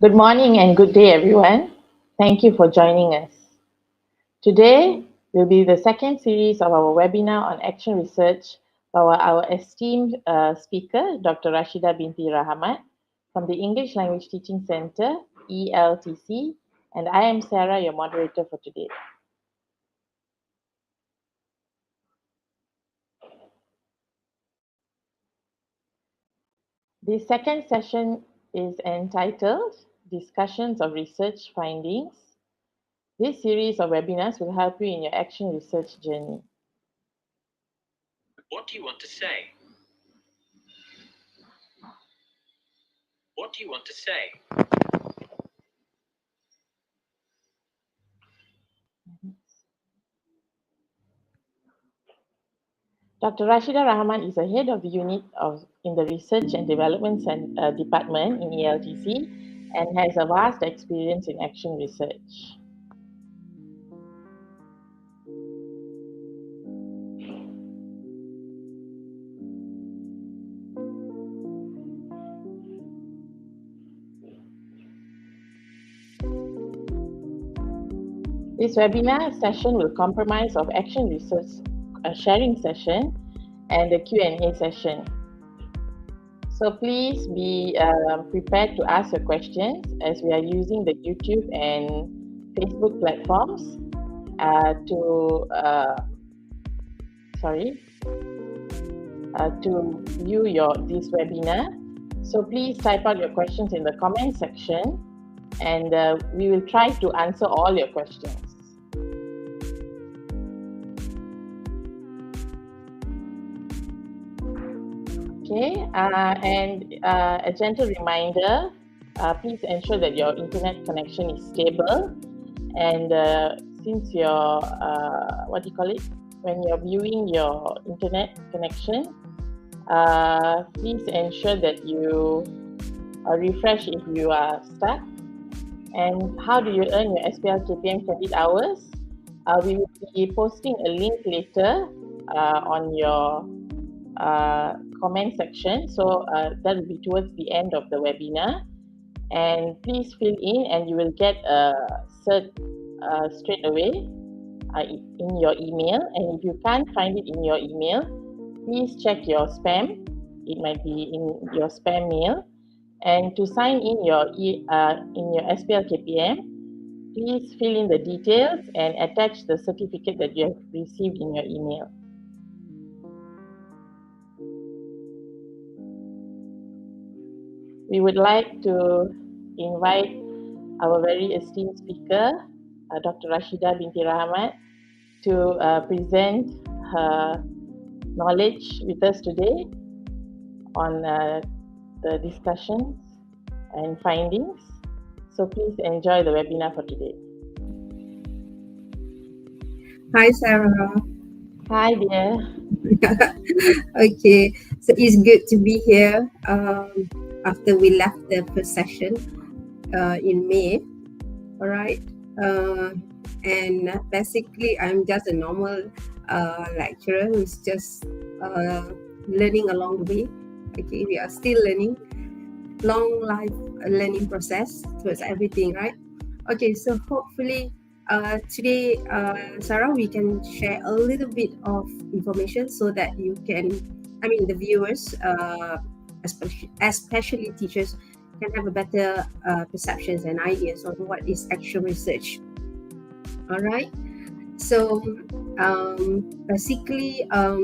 Good morning and good day, everyone. Thank you for joining us. Today will be the second series of our webinar on action research by our esteemed speaker, Dr. Rashidah binti Rahmat from the English Language Teaching Center, ELTC, and I am Sarah, your moderator for today. The second session is entitled Discussions of Research Findings. This series of webinars will help you in your action research journey. What do you want to say? What do you want to say? Dr. Rashidah Rahman is the head of the unit in the Research and Development Department in ELTC and has a vast experience in action research. This webinar session will comprise of action research sharing session and the Q&A session. So please be prepared to ask your questions as we are using the YouTube and Facebook platforms to view this webinar. So please type out your questions in the comment section and we will try to answer all your questions. Okay, and a gentle reminder, please ensure that your internet connection is stable. And since you're, when you're viewing your internet connection, please ensure that you refresh if you are stuck. And how do you earn your SPL KPM credit hours? We will be posting a link later on your comment section, so that will be towards the end of the webinar, and please fill in and you will get a cert straight away in your email. And if you can't find it in your email, please check your spam. It might be in your spam mail. And to sign in your SPL KPM, please fill in the details and attach the certificate that you have received in your email. We would like to invite our very esteemed speaker, Dr. Rashidah binti Rahmat, to present her knowledge with us today on the discussions and findings. So please enjoy the webinar for today. Hi, Sarah. Hi, dear. Okay, so it's good to be here after we left the first session in May. All right, and basically I'm just a normal lecturer who's just learning along the way. Okay, we are still learning, long life learning process towards everything, right? Okay, so hopefully today, Sarah, we can share a little bit of information so that you can, the viewers, especially teachers, can have a better perceptions and ideas on what is action research. All right. So basically, I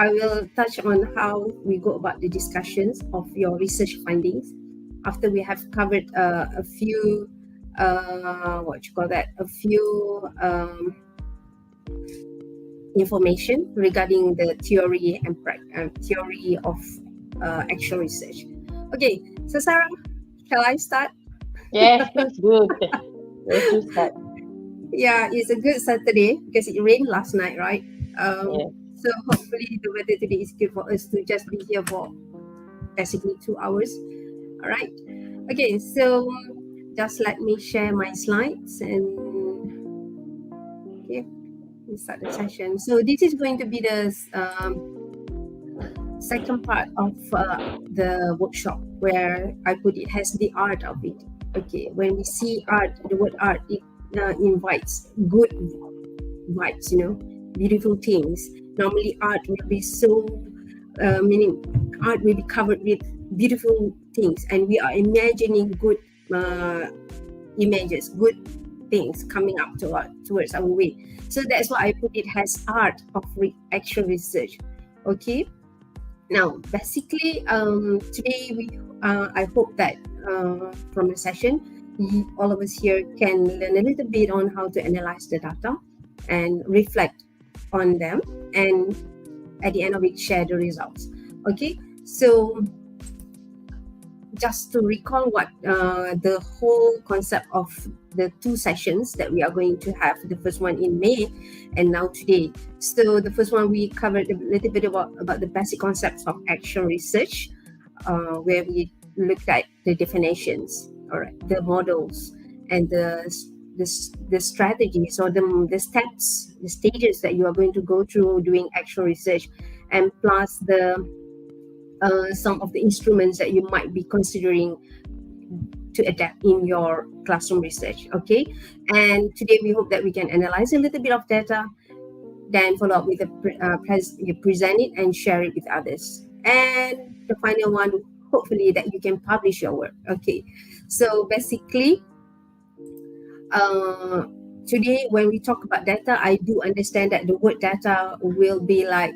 will touch on how we go about the discussions of your research findings after we have covered a few information regarding the theory and theory of action research. Okay, so Sarah, shall I start? Yes, please, good. Let's start. Yeah, it's a good Saturday because it rained last night, right? Yes. So hopefully the weather today is good for us to just be here for basically 2 hours. All right. Okay, so just let me share my slides and okay, we start the session. So this is going to be the second part of the workshop where I put it has the art of it. Okay, when we see art, the word art, it invites good vibes, beautiful things. Normally, art will be so, meaning art will be covered with beautiful things, and we are imagining good images, good things coming up towards our way. So that's why I put it has art of actual research. Okay. Now, basically, today I hope that from the session, all of us here can learn a little bit on how to analyze the data and reflect on them, and at the end of it, share the results. Okay, so just to recall what the whole concept of the two sessions that we are going to have, the first one in May and now today. So the first one, we covered a little bit about the basic concepts of action research, where we looked at the definitions, all right, the models, and the strategies or the steps, the stages that you are going to go through doing action research, and plus the some of the instruments that you might be considering to adapt in your classroom research. Okay, and today we hope that we can analyze a little bit of data, then follow up with you present it and share it with others, and the final one, hopefully that you can publish your work. Okay, so basically today when we talk about data, I do understand that the word data will be like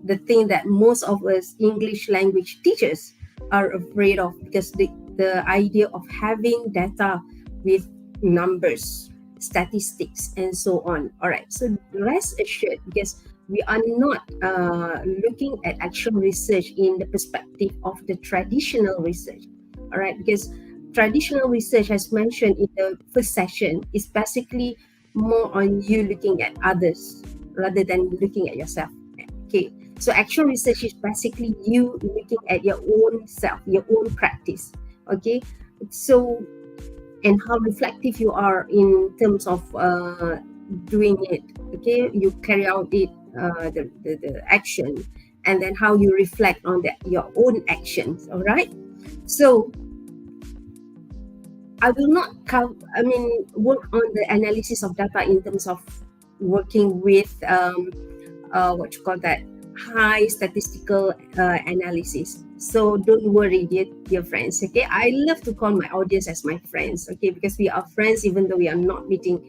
the thing that most of us English language teachers are afraid of, because the idea of having data with numbers, statistics, and so on. All right, so rest assured, because we are not looking at actual research in the perspective of the traditional research. All right, because traditional research, as mentioned in the first session, is basically more on you looking at others rather than looking at yourself. Okay, so actual research is basically you looking at your own self, your own practice. Okay, so, and how reflective you are in terms of doing it. Okay, you carry out it, the action, and then how you reflect on your own actions. All right, so I will not work on the analysis of data in terms of working with what you call that, high statistical analysis. So don't worry, dear friends. Okay, I love to call my audience as my friends. Okay, because we are friends even though we are not meeting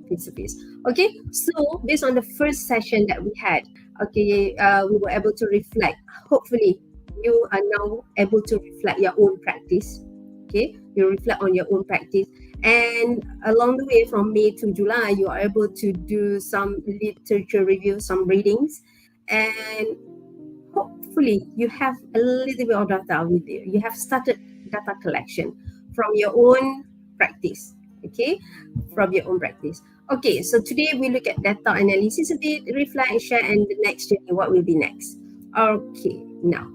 face to face. Okay, so based on the first session that we had, okay, we were able to reflect. Hopefully, you are now able to reflect your own practice. Okay, you reflect on your own practice, and along the way from May to July, you are able to do some literature review, some readings, and hopefully you have a little bit of data with you. You have started data collection from your own practice. Okay, from your own practice. Okay, so today we look at data analysis a bit, reflect, share, and the next journey, what will be next? Okay, now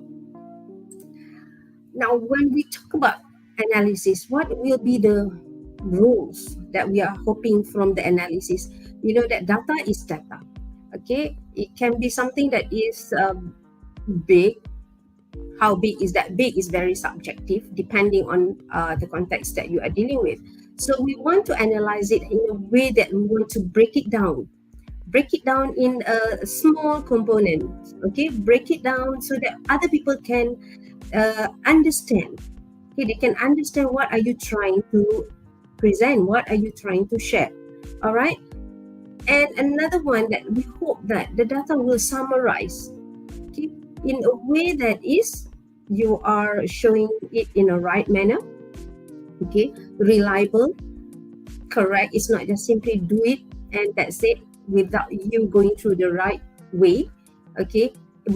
when we talk about analysis, what will be the rules that we are hoping from the analysis? You know that data is data. Okay, it can be something that is big. How big is that? Big is very subjective depending on the context that you are dealing with. So we want to analyze it in a way that we want to break it down in a small component. Okay, break it down so that other people can understand. Okay, they can understand what are you trying to present, what are you trying to share. All right, and another one that we hope that the data will summarize, okay, in a way that is you are showing it in a right manner. Okay, reliable, correct. It's not just simply do it and that's it without you going through the right way. Okay, the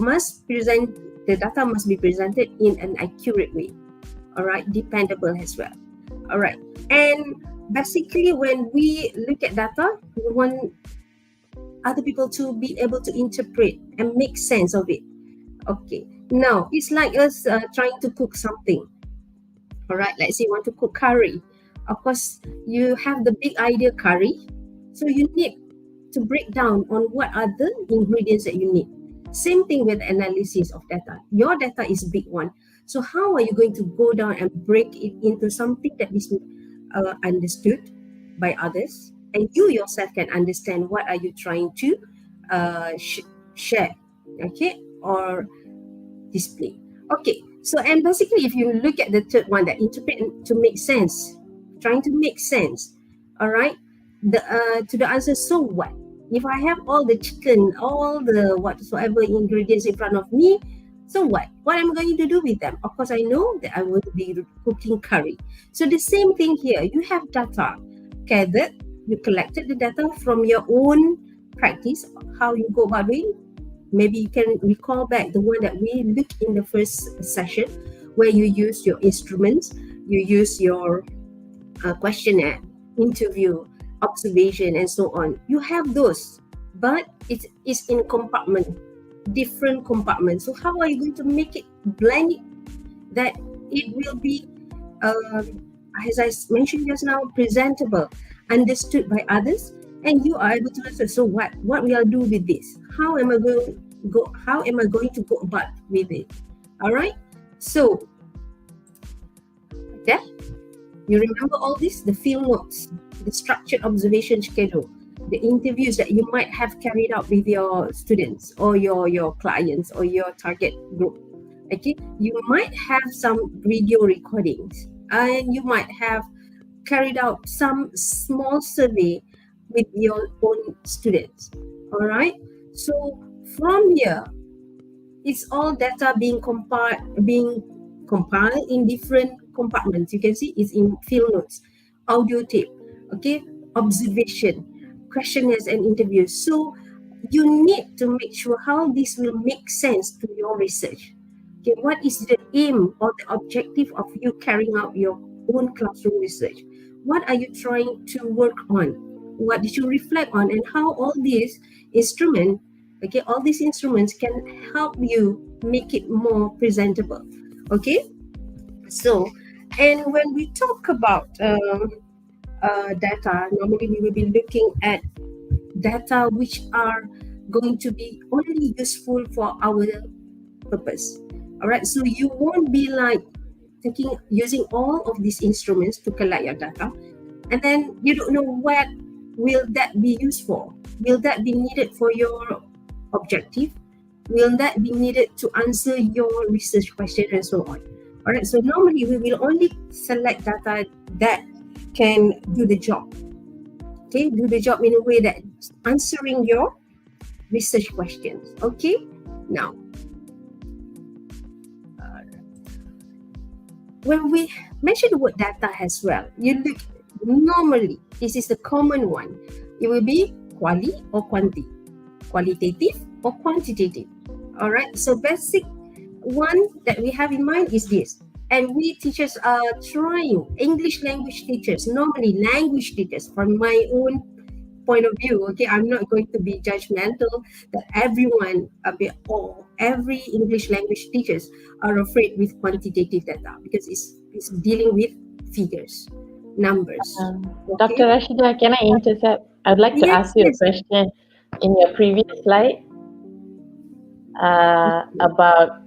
data must be presented in an accurate way. All right, dependable as well. All right, and basically when we look at data, we want other people to be able to interpret and make sense of it. Okay, now it's like us trying to cook something. All right, let's say you want to cook curry. Of course, you have the big idea curry, so you need to break down on what are the ingredients that you need. Same thing with analysis of data. Your data is big one. So how are you going to go down and break it into something that is understood by others, and you yourself can understand what are you trying to share, okay, or display. Okay, so and basically if you look at the third one, that interpret to make sense, trying to make sense, all right, the to the answer, so what? If I have all the chicken, all the whatsoever ingredients in front of me, so what? What am I going to do with them? Of course, I know that I will be cooking curry. So the same thing here. You have data gathered, you collected the data from your own practice, how you go about doing. Maybe you can recall back the one that we looked in the first session, where you use your instruments, you use your questionnaire, interview, observation, and so on. You have those, but it is in compartment, different compartments. So how are you going to make it blend it, that it will be, as I mentioned just now, presentable, understood by others, and you are able to answer. So what will I do with this? How am I going to go about with it? All right. So that you remember all this, the field notes, the structured observation schedule, the interviews that you might have carried out with your students or your clients or your target group. Okay, you might have some video recordings, and you might have carried out some small survey with your own students. All right, so from here, it's all data being compiled in different compartments. You can see it's in field notes, audio tape, okay, observation, questionnaires, and interviews. So you need to make sure how this will make sense to your research. Okay, what is the aim or the objective of you carrying out your own classroom research? What are you trying to work on? What did you reflect on? And how all these instruments can help you make it more presentable. Okay, so, and when we talk about data, normally we will be looking at data which are going to be only useful for our purpose. All right, so you won't be like using all of these instruments to collect your data, and then you don't know what will that be used for. Will that be needed for your objective? Will that be needed to answer your research question, and so on? All right, so normally we will only select data that can do the job. Okay, do the job in a way that answering your research questions. Okay, now when we mention the word data as well, you look, normally this is the common one. It will be quali or quanti, qualitative or quantitative. All right, so basic one that we have in mind is this. And we teachers are trying, English language teachers, normally language teachers, from my own point of view, okay, I'm not going to be judgmental that everyone or every English language teachers are afraid with quantitative data, because it's dealing with figures, numbers. Okay? Dr. Rashidah, can I intercept? I'd like to ask you a question. In your previous slide about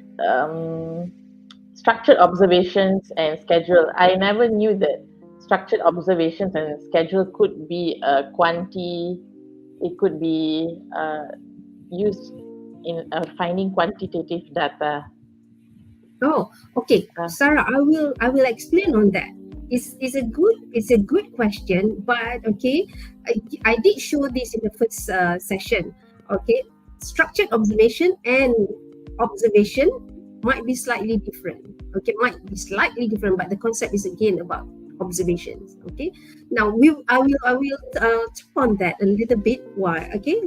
structured observations and schedule, I never knew that structured observations and schedule could be quanti. It could be used in finding quantitative data. Oh, okay, Sarah, I will explain on that. It's a good question, but okay, I did show this in the first session. Okay, structured observation and observation might be slightly different. Okay, but the concept is again about observations. Okay, now I will tap on that a little bit. Why? Okay,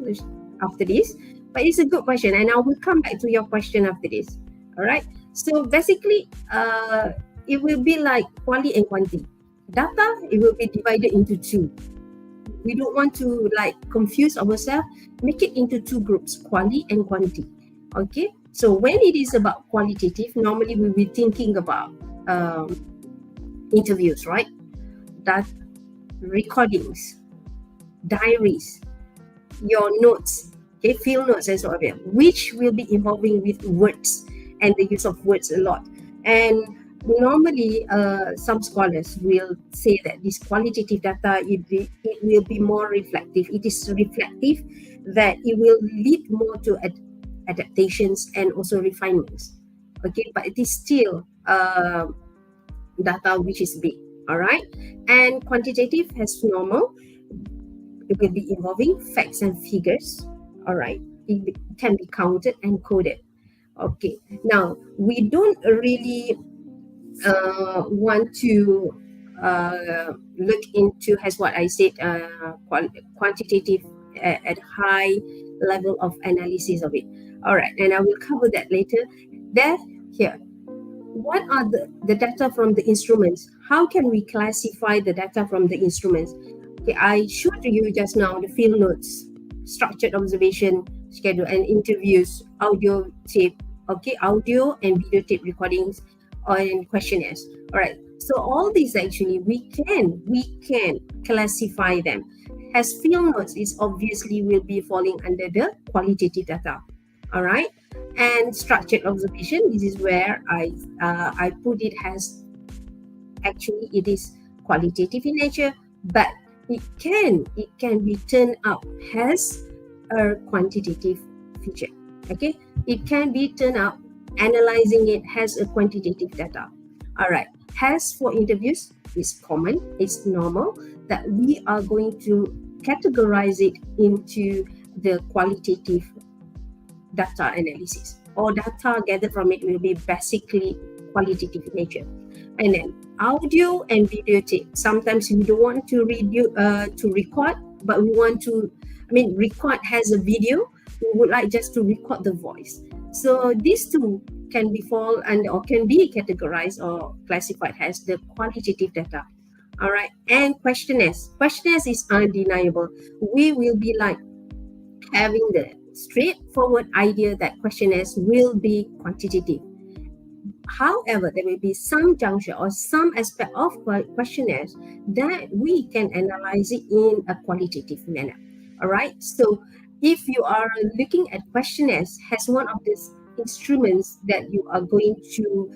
after this, but it's a good question, and I will come back to your question after this. All right. So basically, it will be like quali and quanti. Data, it will be divided into two. We don't want to like confuse ourselves. Make it into two groups, quali and quanti. Okay. So when it is about qualitative, normally we'll be thinking about interviews, right? That recordings, diaries, your notes, Okay, field notes and so on, which will be involving with words and the use of words a lot. And normally, some scholars will say that this qualitative data, it will be more reflective. It is reflective that it will lead more to adaptations and also refinements. Okay, but it is still data which is big. All right, and quantitative as normal, it will be involving facts and figures. All right, it can be counted and coded. Okay, now we don't really want to look into, as what I said, quantitative at high level of analysis of it. All right, and I will cover that later. Here, what are the data from the instruments? How can we classify the data from the instruments? Okay, I showed you just now the field notes, structured observation schedule, and interviews, audio tape, okay, audio and video tape recordings, and questionnaires. All right, so all these actually we can classify them. As field notes is obviously will be falling under the qualitative data. All right, and structured observation, this is where I put it as, actually it is qualitative in nature, but it can be turned out as a quantitative feature. Okay, it can be turned out analyzing it as a quantitative data. All right, as for interviews, it's common, it's normal that we are going to categorize it into the qualitative data analysis, or data gathered from it will be basically qualitative in nature. And then audio and video tape, sometimes we don't want to record, but we want to, record has a video, we would like just to record the voice. So these two can be fall under, or can be categorized or classified as the qualitative data. All right, and questionnaires is undeniable. We will be like having the straightforward idea that questionnaires will be quantitative. However, there will be some juncture or some aspect of questionnaires that we can analyze it in a qualitative manner. All right, so if you are looking at questionnaires as one of these instruments that you are going to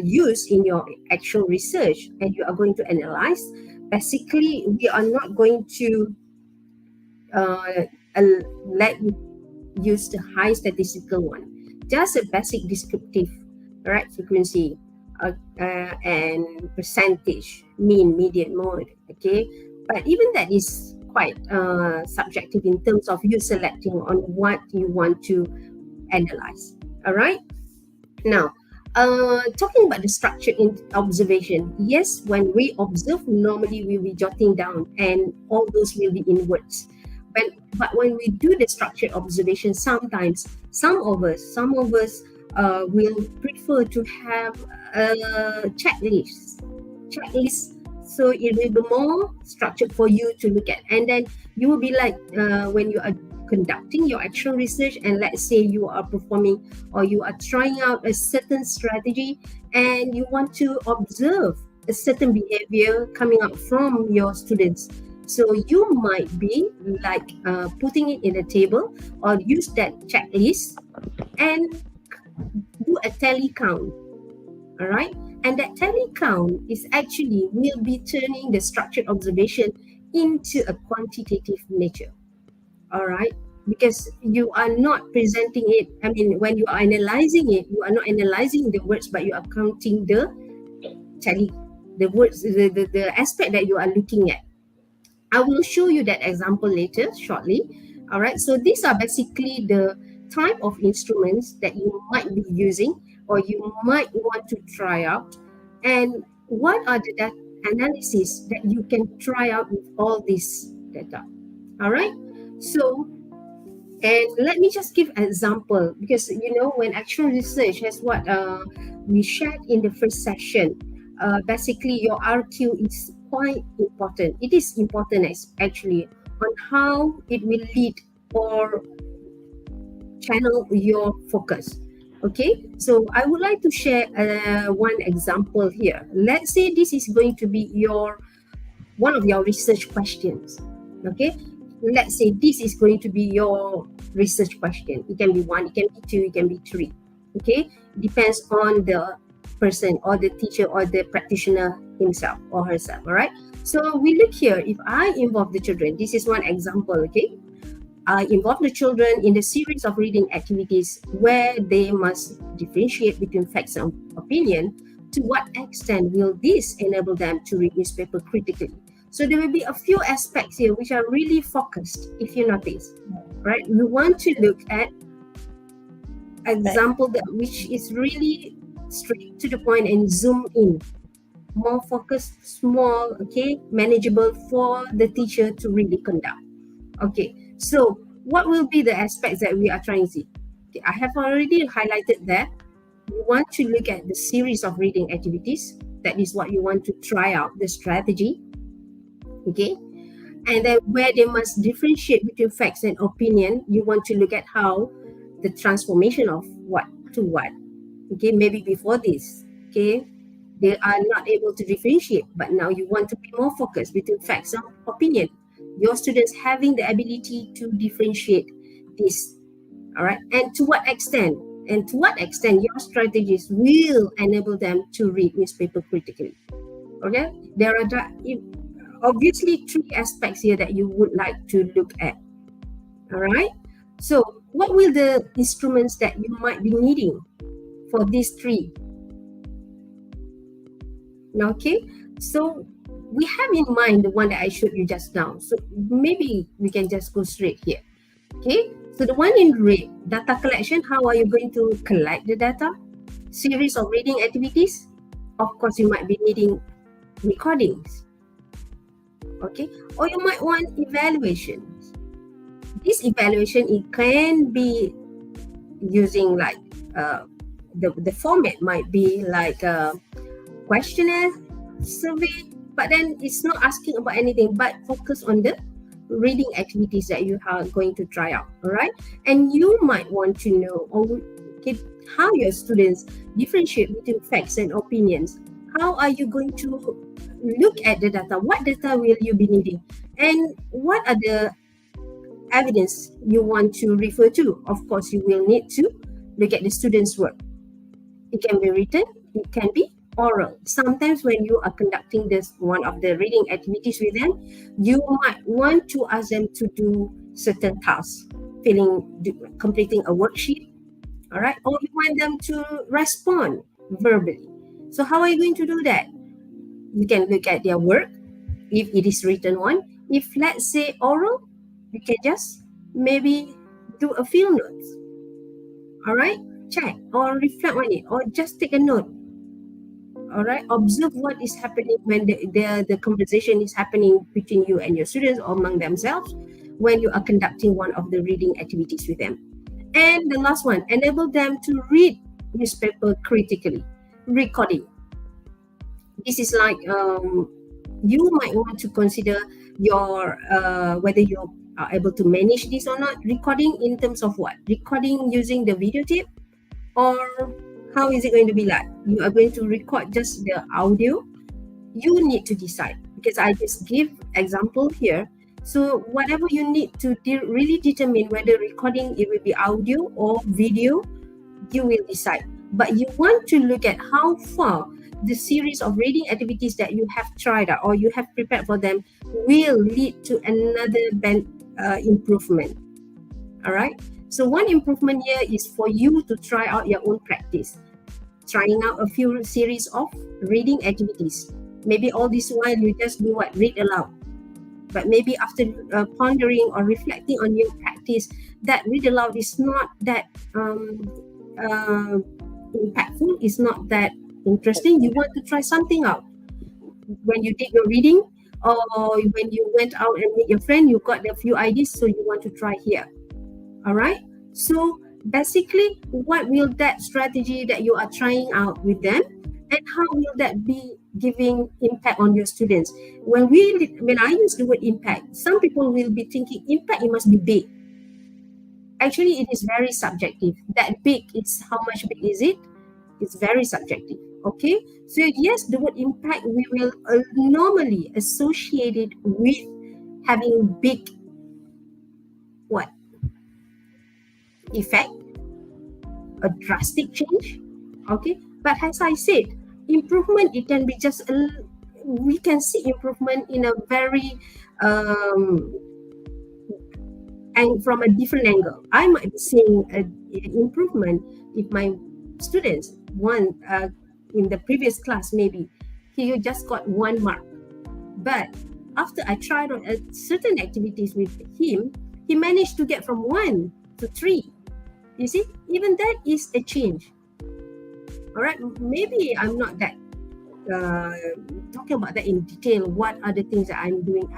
use in your actual research and you are going to analyze, basically we are not going to let you use the high statistical one, just a basic descriptive, right, frequency and percentage, mean, median, mode. Okay, but even that is quite subjective in terms of you selecting on what you want to analyze. All right, now talking about the structure in observation, yes, when we observe, normally we will be jotting down and all those will be in words. But when we do the structured observation, sometimes some of us will prefer to have a checklist. So it will be more structured for you to look at, and then you will be like when you are conducting your actual research, and let's say you are performing or you are trying out a certain strategy and you want to observe a certain behavior coming out from your students. So you might be like putting it in a table or use that checklist and do a tally count. All right, and that tally count is actually will be turning the structured observation into a quantitative nature. All right, because you are not presenting it, when you are analyzing it, you are not analyzing the words, but you are counting the tally, the words, the aspect that you are looking at. I will show you that example later shortly. All right, so these are basically the type of instruments that you might be using or you might want to try out, and what are the analysis that you can try out with all this data. All right, so and let me just give an example, because when actual research, as what we shared in the first session, basically your RQ is quite important. It is important actually on how it will lead or channel your focus. Okay, so I would like to share one example here. Let's say this is going to be one of your research questions. Okay, let's say this is going to be your research question. It can be 1, it can be 2, it can be 3. Okay, depends on the person or the teacher or the practitioner himself or herself. All right, so we look here. If I involve the children, this is one example. Okay, I involve the children in the series of reading activities where they must differentiate between facts and opinion. To what extent will this enable them to read newspaper critically? So there will be a few aspects here which are really focused, if you notice, right? We want to look at example that which is really straight to the point and zoom in, more focused, small, okay, manageable for the teacher to really conduct. Okay, so what will be the aspects that we are trying to see? Okay, I have already highlighted that. You want to look at the series of reading activities. That is what you want to try out, the strategy. Okay, and then where they must differentiate between facts and opinion, you want to look at how the transformation of what to what. Okay, maybe before this, okay, they are not able to differentiate, but now you want to be more focused between facts and opinion. Your students having the ability to differentiate this. All right, and to what extent? And to what extent your strategies will enable them to read newspaper critically. Okay, there are obviously 3 aspects here that you would like to look at. All right, so what will the instruments that you might be needing for these 3? Okay, so we have in mind the one that I showed you just now. So maybe we can just go straight here. Okay, so the one in red, data collection. How are you going to collect the data? Series of reading activities. Of course, you might be needing recordings. Okay, or you might want evaluations. This evaluation, it can be using like the format might be like a questionnaire, survey, but then it's not asking about anything but focus on the reading activities that you are going to try out. All right, and you might want to know how your students differentiate between facts and opinions. How are you going to look at the data? What data will you be needing, and what are the evidence you want to refer to? Of course, you will need to look at the students' work. It can be written, it can be oral. Sometimes when you are conducting this one of the reading activities with them, you might want to ask them to do certain tasks, completing a worksheet, all right, or you want them to respond verbally. So how are you going to do that? You can look at their work if it is written one. If let's say oral, you can just maybe do a field notes, all right, check or reflect on it, or just take a note. All right, observe what is happening when the conversation is happening between you and your students or among themselves when you are conducting one of the reading activities with them. And the last one, enable them to read newspaper critically. Recording. This is like you might want to consider your whether you are able to manage this or not. Recording in terms of what? Recording using the videotape, or how is it going to be like? You are going to record just the audio? You need to decide, because I just give example here. So whatever you need to really determine whether recording it will be audio or video, you will decide. But you want to look at how far the series of reading activities that you have tried out or you have prepared for them will lead to another improvement. All right. So one improvement here is for you to try out your own practice, trying out a few series of reading activities. Maybe all this while you just do what? Read aloud. But maybe after pondering or reflecting on your practice, that read aloud is not that impactful, is not that interesting. You want to try something out. When you did your reading, or when you went out and meet your friend, you got a few ideas, so you want to try here. All right. So basically, what will that strategy that you are trying out with them, and how will that be giving impact on your students? When I use the word impact, some people will be thinking impact, it must be big. Actually, it is very subjective. That big, it's how much big is it? It's very subjective. Okay. So yes, the word impact, we will normally associate it with having big what? Effect, a drastic change, okay? But as I said, improvement, it can be just we can see improvement in a very and from a different angle. I might be seeing an improvement if my students, one in the previous class, maybe he just got 1 mark, but after I tried on certain activities with him, he managed to get from 1 to 3. You see, even that is a change. All right, maybe I'm not that talking about that in detail. What are the things that I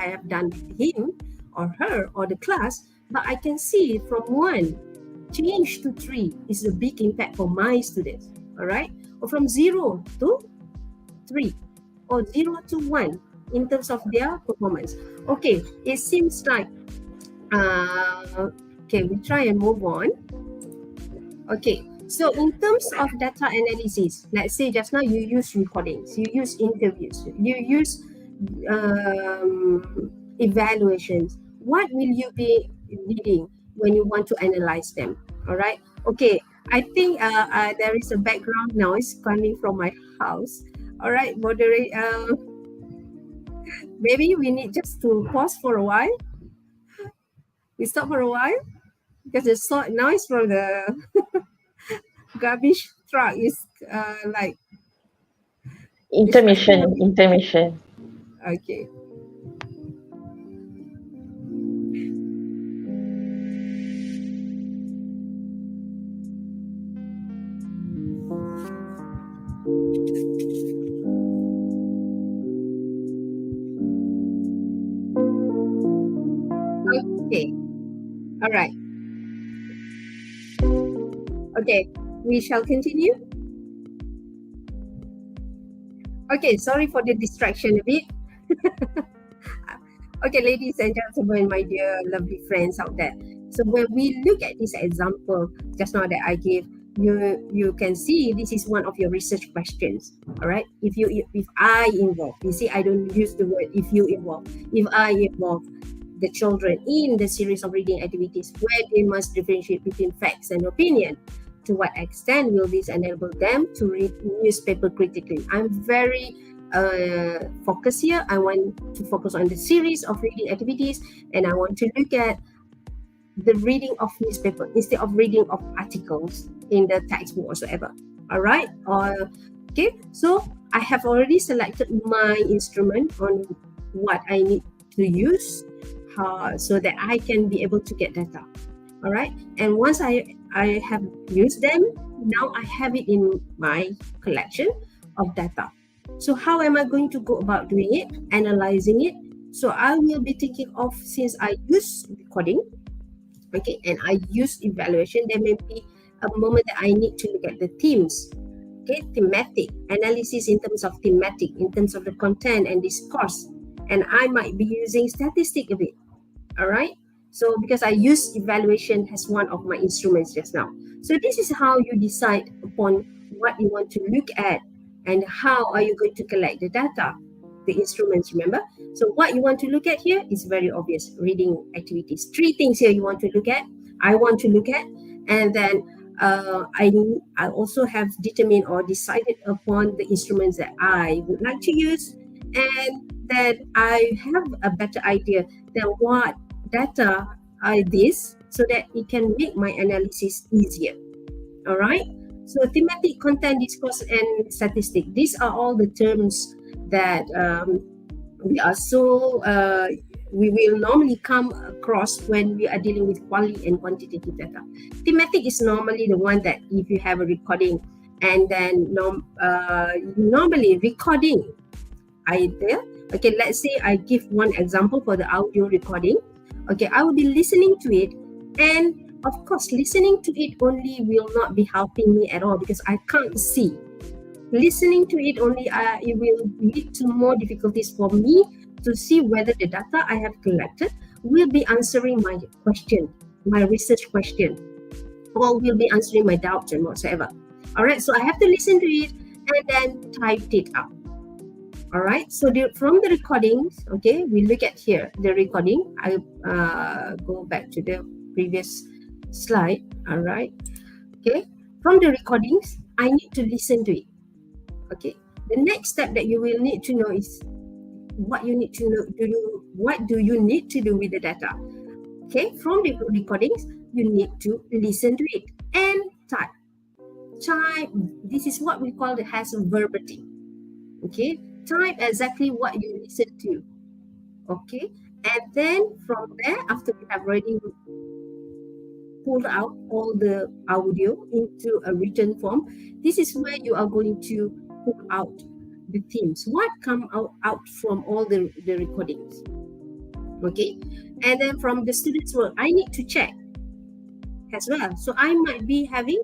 have done with him or her or the class, but I can see from 1 change to 3 is a big impact for my students. All right, or from 0 to 3 or 0 to 1 in terms of their performance. Okay, it seems like okay, we try and move on. Okay, so in terms of data analysis, let's say just now you use recordings, you use interviews, you use evaluations. What will you be needing when you want to analyze them? All right. Okay, I think there is a background noise coming from my house. All right, moderate. Maybe we need just to pause for a while. We stop for a while because the noise from the garbage truck is like Intermission. Okay. Okay. All right. Okay, we shall continue. Okay, sorry for the distraction a bit. Okay, ladies and gentlemen, my dear lovely friends out there. So when we look at this example just now that I gave, you can see this is one of your research questions. All right. If I involve, you see, I don't use the word if you involve. If I involve the children in the series of reading activities where they must differentiate between facts and opinion, to what extent will this enable them to read newspaper critically? I'm very focused here. I want to focus on the series of reading activities, and I want to look at the reading of newspaper instead of reading of articles in the textbook whatsoever. All right. Okay. So I have already selected my instrument on what I need to use so that I can be able to get data. All right. And once I have used them, now I have it in my collection of data. So how am I going to go about doing it, analyzing it? So I will be thinking of, since I use recording, okay, and I use evaluation, there may be a moment that I need to look at the themes, okay, thematic analysis in terms of thematic, in terms of the content and discourse, and I might be using statistic a bit. All right. So because I use evaluation as one of my instruments just now. So this is how you decide upon what you want to look at and how are you going to collect the data, the instruments, remember? So what you want to look at here is very obvious, reading activities. 3 things here you want to look at, I want to look at, and then I also have determined or decided upon the instruments that I would like to use, and then I have a better idea than what data are this, so that it can make my analysis easier. All right. So thematic, content, discourse, and statistic. These are all the terms that we will normally come across when we are dealing with quality and quantitative data. Thematic is normally the one that if you have a recording, and then normally recording either. Okay, let's say I give one example for the audio recording. Okay, I will be listening to it, and of course, listening to it only will not be helping me at all because I can't see. Listening to it only, it will lead to more difficulties for me to see whether the data I have collected will be answering my question, my research question, or will be answering my doubts and whatsoever. All right, so I have to listen to it and then type it up. All right, so from the recordings, okay, we look at here the recording. I go back to the previous slide. All right. Okay. From the recordings, I need to listen to it. Okay. The next step that you will need to know is what you need to know to do. What do you need to do with the data? Okay. From the recordings, you need to listen to it and type. This is what we call the has verbatim. Okay. Type exactly what you listen to. Okay. And then from there, after we have already pulled out all the audio into a written form, this is where you are going to pull out the themes. What come out from all the recordings? Okay. And then from the students' work, I need to check as well. So I might be having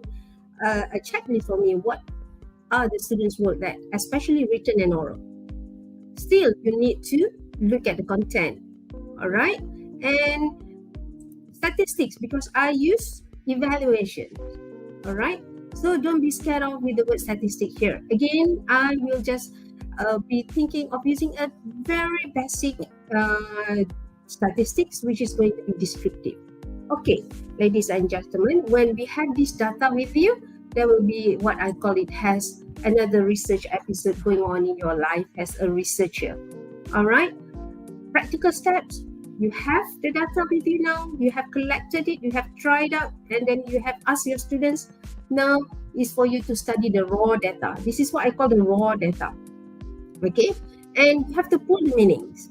a checklist for me. What are the students' work that, especially written and oral? Still, you need to look at the content. All right. And statistics, because I use evaluation. All right. So don't be scared of with the word statistic here. Again, I will just be thinking of using a very basic statistics, which is going to be descriptive. Okay, ladies and gentlemen, when we have this data with you, there will be what I call it has another research episode going on in your life as a researcher. All right. Practical steps. You have the data with you now, you have collected it, you have tried out, and then you have asked your students. Now is for you to study the raw data. This is what I call the raw data. Okay, and you have to pull the meanings.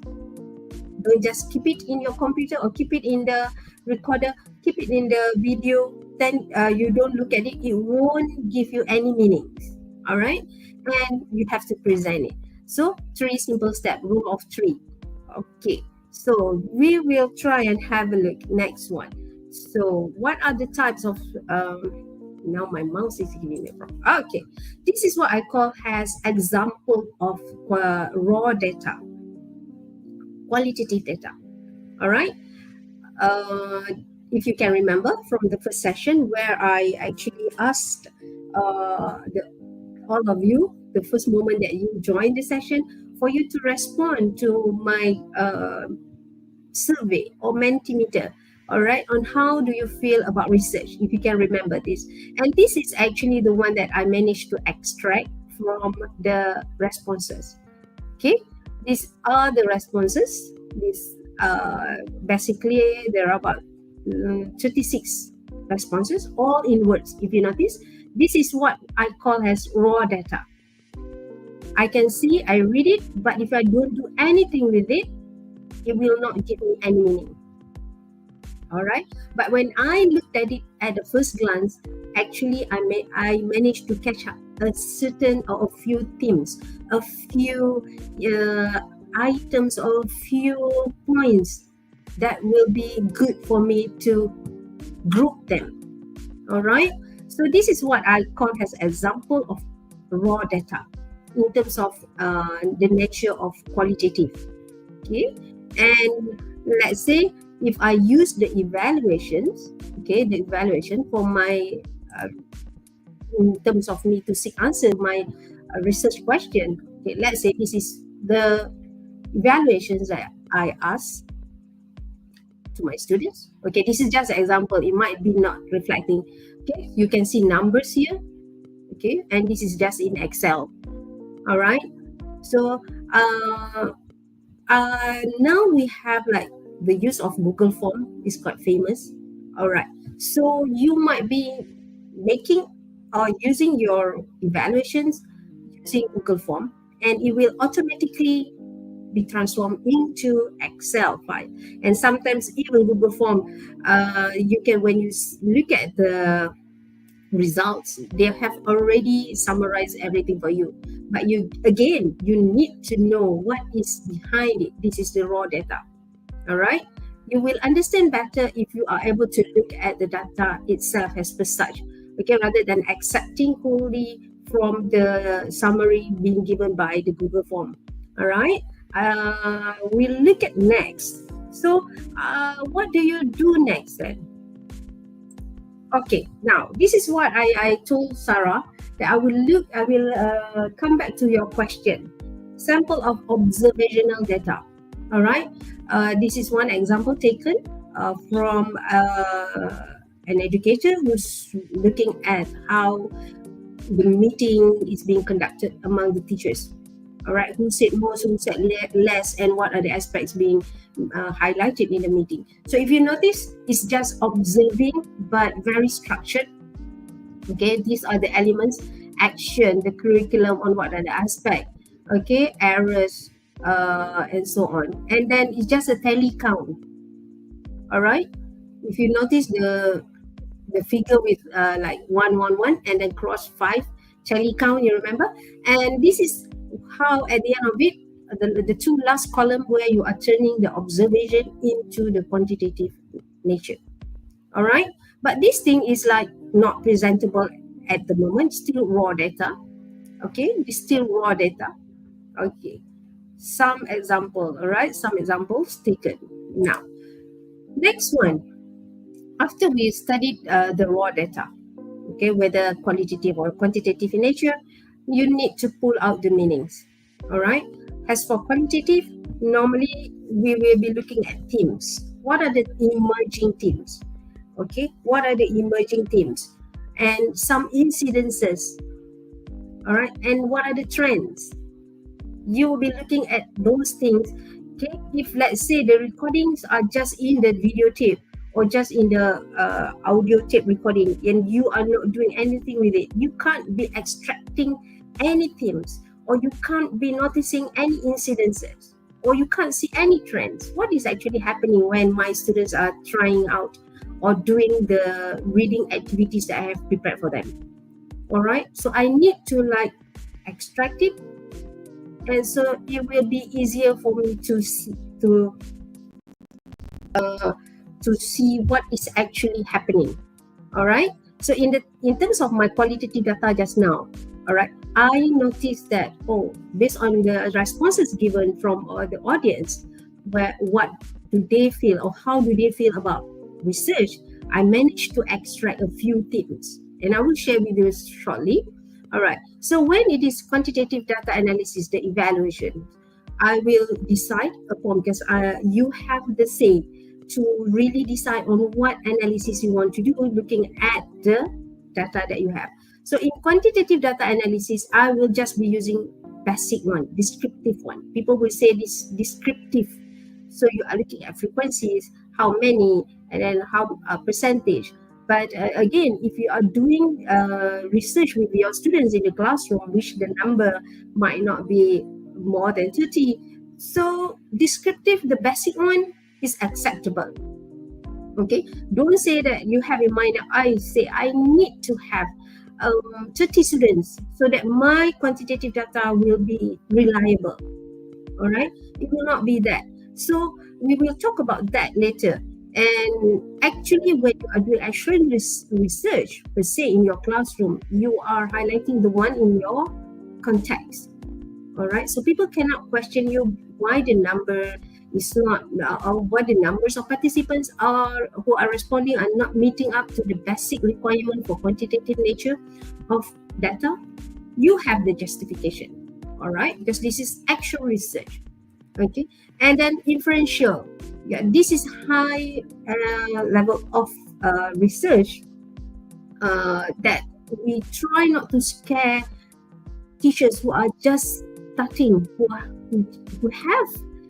Don't just keep it in your computer or keep it in the recorder, keep it in the video, then you don't look at it, it won't give you any meanings. All right, and you have to present it. So 3 simple steps, rule of 3. Okay. So we will try and have a look next one. So what are the types of now my mouse is giving me a problem. Okay, this is what I call as example of raw data, qualitative data. All right. If you can remember from the first session where I actually asked all of you, the first moment that you joined the session, for you to respond to my survey or Mentimeter, all right, on how do you feel about research, if you can remember this. And this is actually the one that I managed to extract from the responses. Okay, these are the responses. This basically there are about 36 responses, all in words. If you notice, this is what I call as raw data. I can see, I read it, but if I don't do anything with it, it will not give me any meaning. All right. But when I looked at it at the first glance, actually I managed to catch up a certain or a few themes, a few items, or a few points that will be good for me to group them. All right. So this is what I call as example of raw data in terms of the nature of qualitative. Okay. And let's say if I use the evaluations, okay, the evaluation for my, in terms of me to seek answer my research question, okay, let's say this is the evaluations that I ask to my students. Okay, this is just an example. It might be not reflecting. Okay, you can see numbers here. Okay, and this is just in Excel. All right. So now we have like the use of Google Form is quite famous. All right. So you might be making or using your evaluations using Google Form, and it will automatically be transformed into Excel file. And sometimes even Google Form, you can, when you look at the results, they have already summarized everything for you. But you need to know what is behind it. This is the raw data. All right. You will understand better if you are able to look at the data itself as per such. Okay, rather than accepting wholly from the summary being given by the Google Form. All right. We'll look at next. So, what do you do next then? Okay, now this is what I told Sarah that I will come back to your question. Sample of observational data. All right. This is one example taken from an educator who's looking at how the meeting is being conducted among the teachers. All right, who said more, who said less, and what are the aspects being highlighted in the meeting. So if you notice, it's just observing but very structured. Okay, these are the elements: action, the curriculum, on what are the aspects, okay, errors, and so on. And then it's just a tally count. All right, if you notice the figure with like 111 and then cross 5 tally count, you remember? And this is how at the end of it, the two last column where you are turning the observation into the quantitative nature. All right, but this thing is like not presentable at the moment, still raw data. Okay, it's still raw data. Okay, some example. All right, some examples taken. Now next one, after we studied the raw data, okay, whether qualitative or quantitative in nature, you need to pull out the meanings. All right, as for quantitative, normally we will be looking at themes. What are the emerging themes? Okay, what are the emerging themes and some incidences? All right, and what are the trends? You will be looking at those things. Okay, if let's say the recordings are just in the videotape or just in the audio tape recording and you are not doing anything with it, you can't be extracting any themes, or you can't be noticing any incidences, or you can't see any trends. What is actually happening when my students are trying out or doing the reading activities that I have prepared for them? All right, so I need to like extract it, and so it will be easier for me to see what is actually happening. All right, so in terms of my qualitative data just now, all right, I noticed that, based on the responses given from the audience, what do they feel or how do they feel about research, I managed to extract a few themes, and I will share with you shortly. All right, so when it is quantitative data analysis, the evaluation, I will decide upon, because you have the say to really decide on what analysis you want to do, looking at the data that you have. So in quantitative data analysis, I will just be using basic one, descriptive one. People will say this descriptive. So you are looking at frequencies, how many, and then how percentage. But again, if you are doing research with your students in the classroom, which the number might not be more than 30, so descriptive, the basic one, is acceptable. Okay, don't say that you have in mind that I say I need to have 30 students so that my quantitative data will be reliable. All right, it will not be that. So we will talk about that later. And actually, when you are doing actual research per se in your classroom, you are highlighting the one in your context. All right, so people cannot question you why the number is not, or what the numbers of participants are who are responding are not meeting up to the basic requirement for quantitative nature of data. You have the justification, all right, because this is actual research. Okay, and then inferential. Yeah, this is high level of research that we try not to scare teachers who are just starting, who have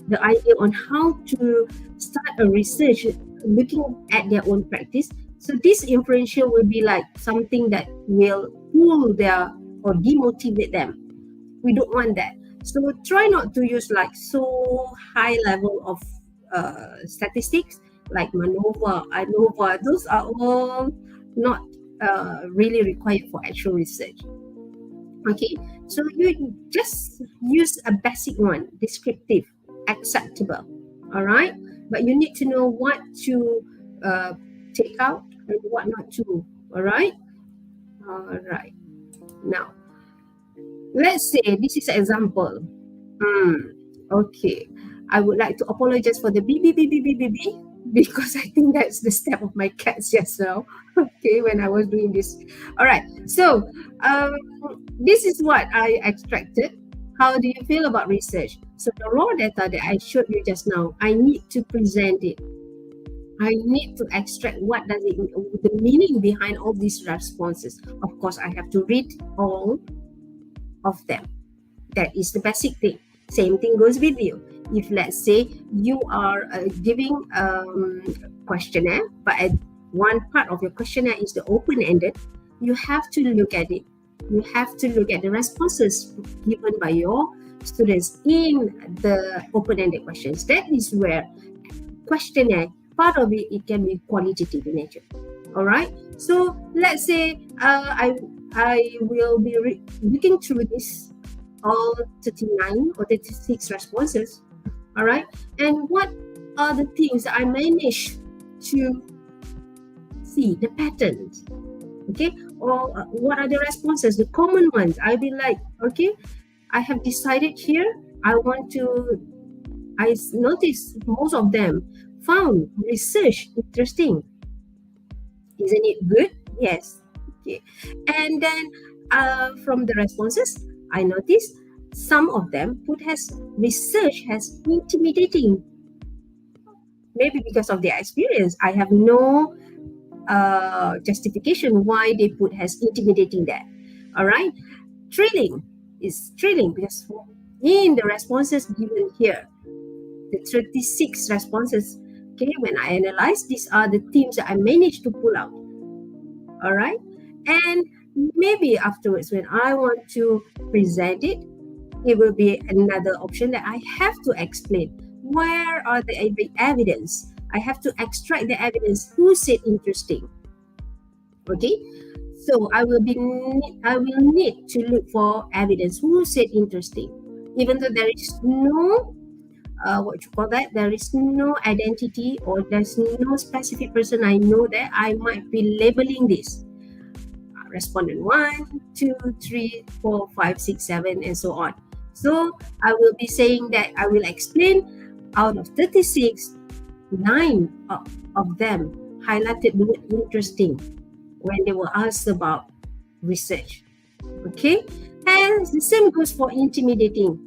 the idea on how to start a research looking at their own practice. So this inferential will be like something that will pull their or demotivate them. We don't want that. So try not to use like so high level of statistics like MANOVA, ANOVA. Those are all not really required for actual research. Okay, so you just use a basic one, descriptive, acceptable. All right, but you need to know what to take out and what not to. All right. Now, let's say this is an example. Okay, I would like to apologize for the beep because I think that's the step of my cats just now. Okay, when I was doing this. All right, so this is what I extracted. How do you feel about research? So the raw data that I showed you just now, I need to present it. I need to extract what does it, the meaning behind all these responses. Of course, I have to read all of them. That is the basic thing. Same thing goes with you. If let's say you are giving questionnaire, but at one part of your questionnaire is the open-ended, you have to look at it. You have to look at the responses given by your students in the open-ended questions. That is where questionnaire, part of it can be qualitative in nature. All right. So let's say I will be looking through this all 39 or 36 responses. All right. And what are the things I managed to see, the patterns? Okay. Or what are the responses, the common ones? I'll be like, okay, I have decided here, I noticed most of them found research interesting. Isn't it good? Yes. Okay. And then from the responses, I noticed some of them put as research as intimidating. Maybe because of their experience. I have no justification why they put as intimidating that. All right. Thrilling is thrilling because in the responses given here, the 36 responses, okay, when I analyze, these are the themes that I managed to pull out. All right. And maybe afterwards, when I want to present it, it will be another option that I have to explain. Where are the evidence? I have to extract the evidence. Who said interesting? Okay. So I will need to look for evidence. Who said interesting? Even though there is no there is no identity or there's no specific person I know that I might be labeling this. Respondent 1, 2, 3, 4, 5, 6, 7, and so on. So I will be saying that I will explain out of 36, 9 of them highlighted the word interesting when they were asked about research. Okay, and the same goes for intimidating.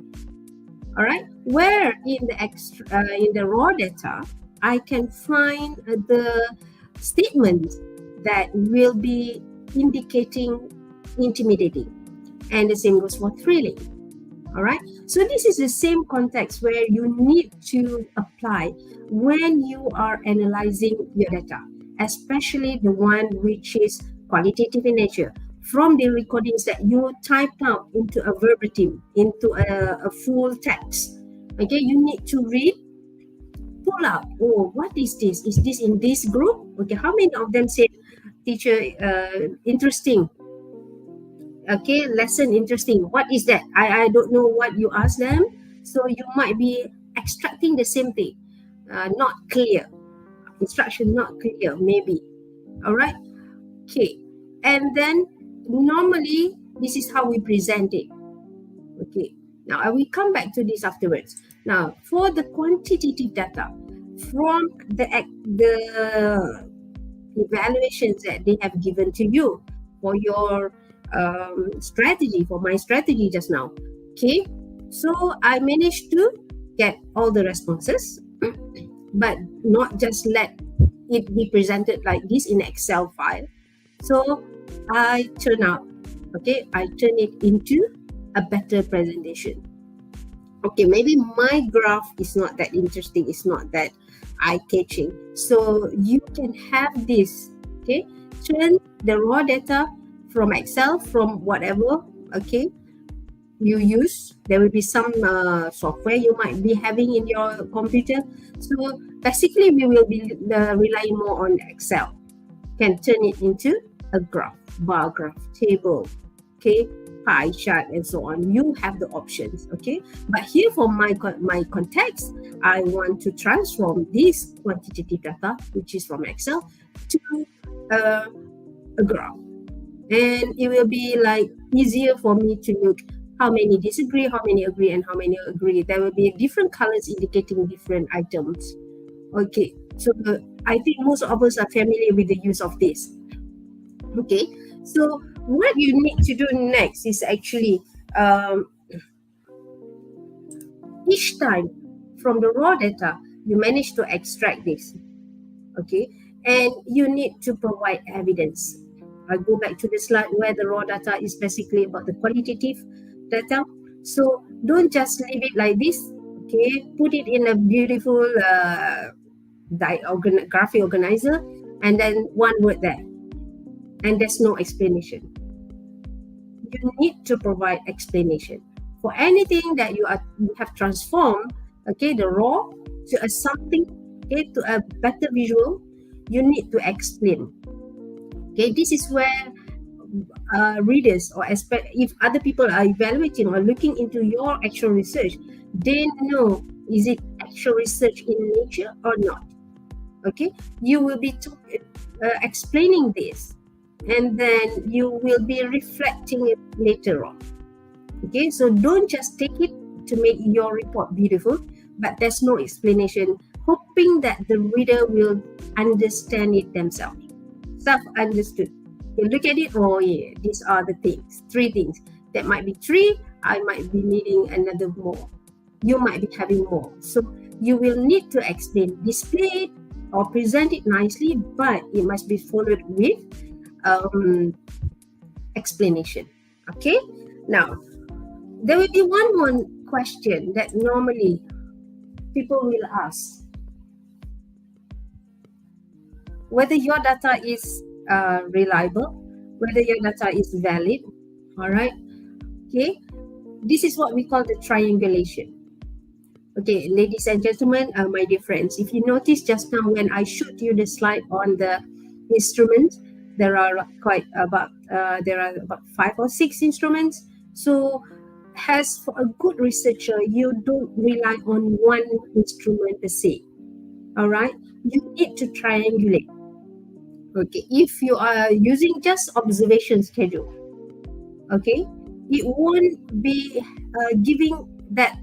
All right, where in the raw data I can find the statements that will be indicating intimidating, and the same goes for thrilling. All right, so this is the same context where you need to apply when you are analyzing your data, especially the one which is qualitative in nature. From the recordings that you typed out into a verbatim, into a full text, okay, you need to read, pull out, oh, what is this? Is this in this group? Okay, how many of them said, teacher, interesting? Okay, lesson interesting. What is that? I don't know what you asked them. So you might be extracting the same thing. Not clear. Instruction not clear, maybe. All right. Okay. And then normally this is how we present it. Okay. Now I will come back to this afterwards. Now for the quantitative data from the evaluations that they have given to you for your strategy, for my strategy just now. Okay, so I managed to get all the responses, but not just let it be presented like this in Excel file. So I turn it into a better presentation. Okay, maybe my graph is not that interesting, it's not that eye-catching. So you can have this, okay, turn the raw data from Excel, from whatever, okay, you use. There will be some software you might be having in your computer. So basically, we will be relying more on Excel. Can turn it into a graph, bar graph, table, okay, pie chart, and so on. You have the options, okay. But here for my context, I want to transform this quantitative data, which is from Excel, to a graph. And it will be like easier for me to look how many disagree, how many agree, and how many agree. There will be different colors indicating different items. Okay, so I think most of us are familiar with the use of this. Okay, so what you need to do next is actually each time from the raw data you manage to extract this. Okay, and you need to provide evidence. I go back to the slide where the raw data is basically about the qualitative data. So don't just leave it like this. Okay, put it in a beautiful graphic organizer, and then one word there, and there's no explanation. You need to provide explanation for anything that you have transformed. Okay, the raw to a something, okay, to a better visual. You need to explain. Okay, this is where readers, or if other people are evaluating or looking into your actual research, they know, is it actual research in nature or not? Okay, you will be explaining this, and then you will be reflecting it later on. Okay, so don't just take it to make your report beautiful, but there's no explanation, hoping that the reader will understand it themselves. Self-understood. You look at it, oh yeah, these are the things, 3 things. That might be 3, I might be needing another more. You might be having more. So you will need to explain, display it, or present it nicely, but it must be followed with explanation. Okay, now there will be one more question that normally people will ask: whether your data is reliable, whether your data is valid. All right, okay, this is what we call the triangulation. Okay, ladies and gentlemen, my dear friends, if you notice just now when I showed you the slide on the instruments, there are about 5 or 6 instruments. So as for a good researcher, you don't rely on one instrument per se. All right, you need to triangulate. Okay, if you are using just observation schedule, okay, it won't be giving that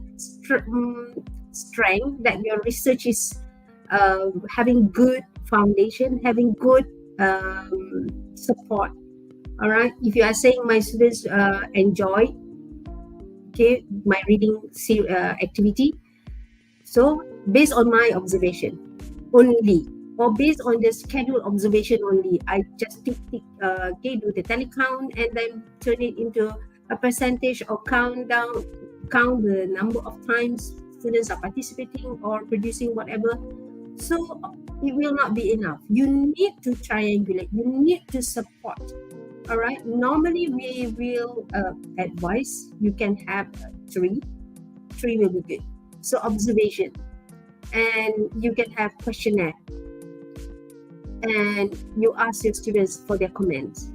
strength that your research is having good foundation, having good support. All right, if you are saying my students enjoy, okay, my reading activity, so based on my observation only, or based on the scheduled observation only, I just do the tally count and then turn it into a percentage, or count the number of times students are participating or producing whatever. So it will not be enough. You need to triangulate. You need to support. All right. Normally we will advise you can have 3. 3 will be good. So observation, and you can have questionnaire, and you ask your students for their comments.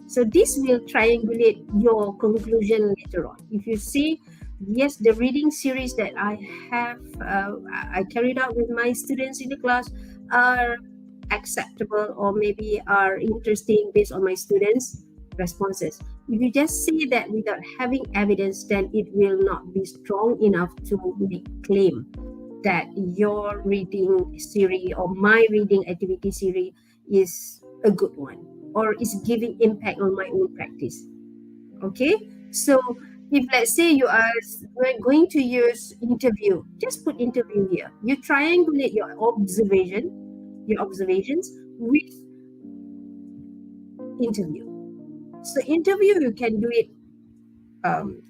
So this will triangulate your conclusion later on. If you see, yes, the reading series that I have I carried out with my students in the class are acceptable, or maybe are interesting based on my students' responses. If you just say that without having evidence, then it will not be strong enough to make claim that your reading series or my reading activity series is a good one, or is giving impact on my own practice. Okay, so if let's say we're going to use interview, just put interview here. You triangulate your observations with interview. So interview, you can do it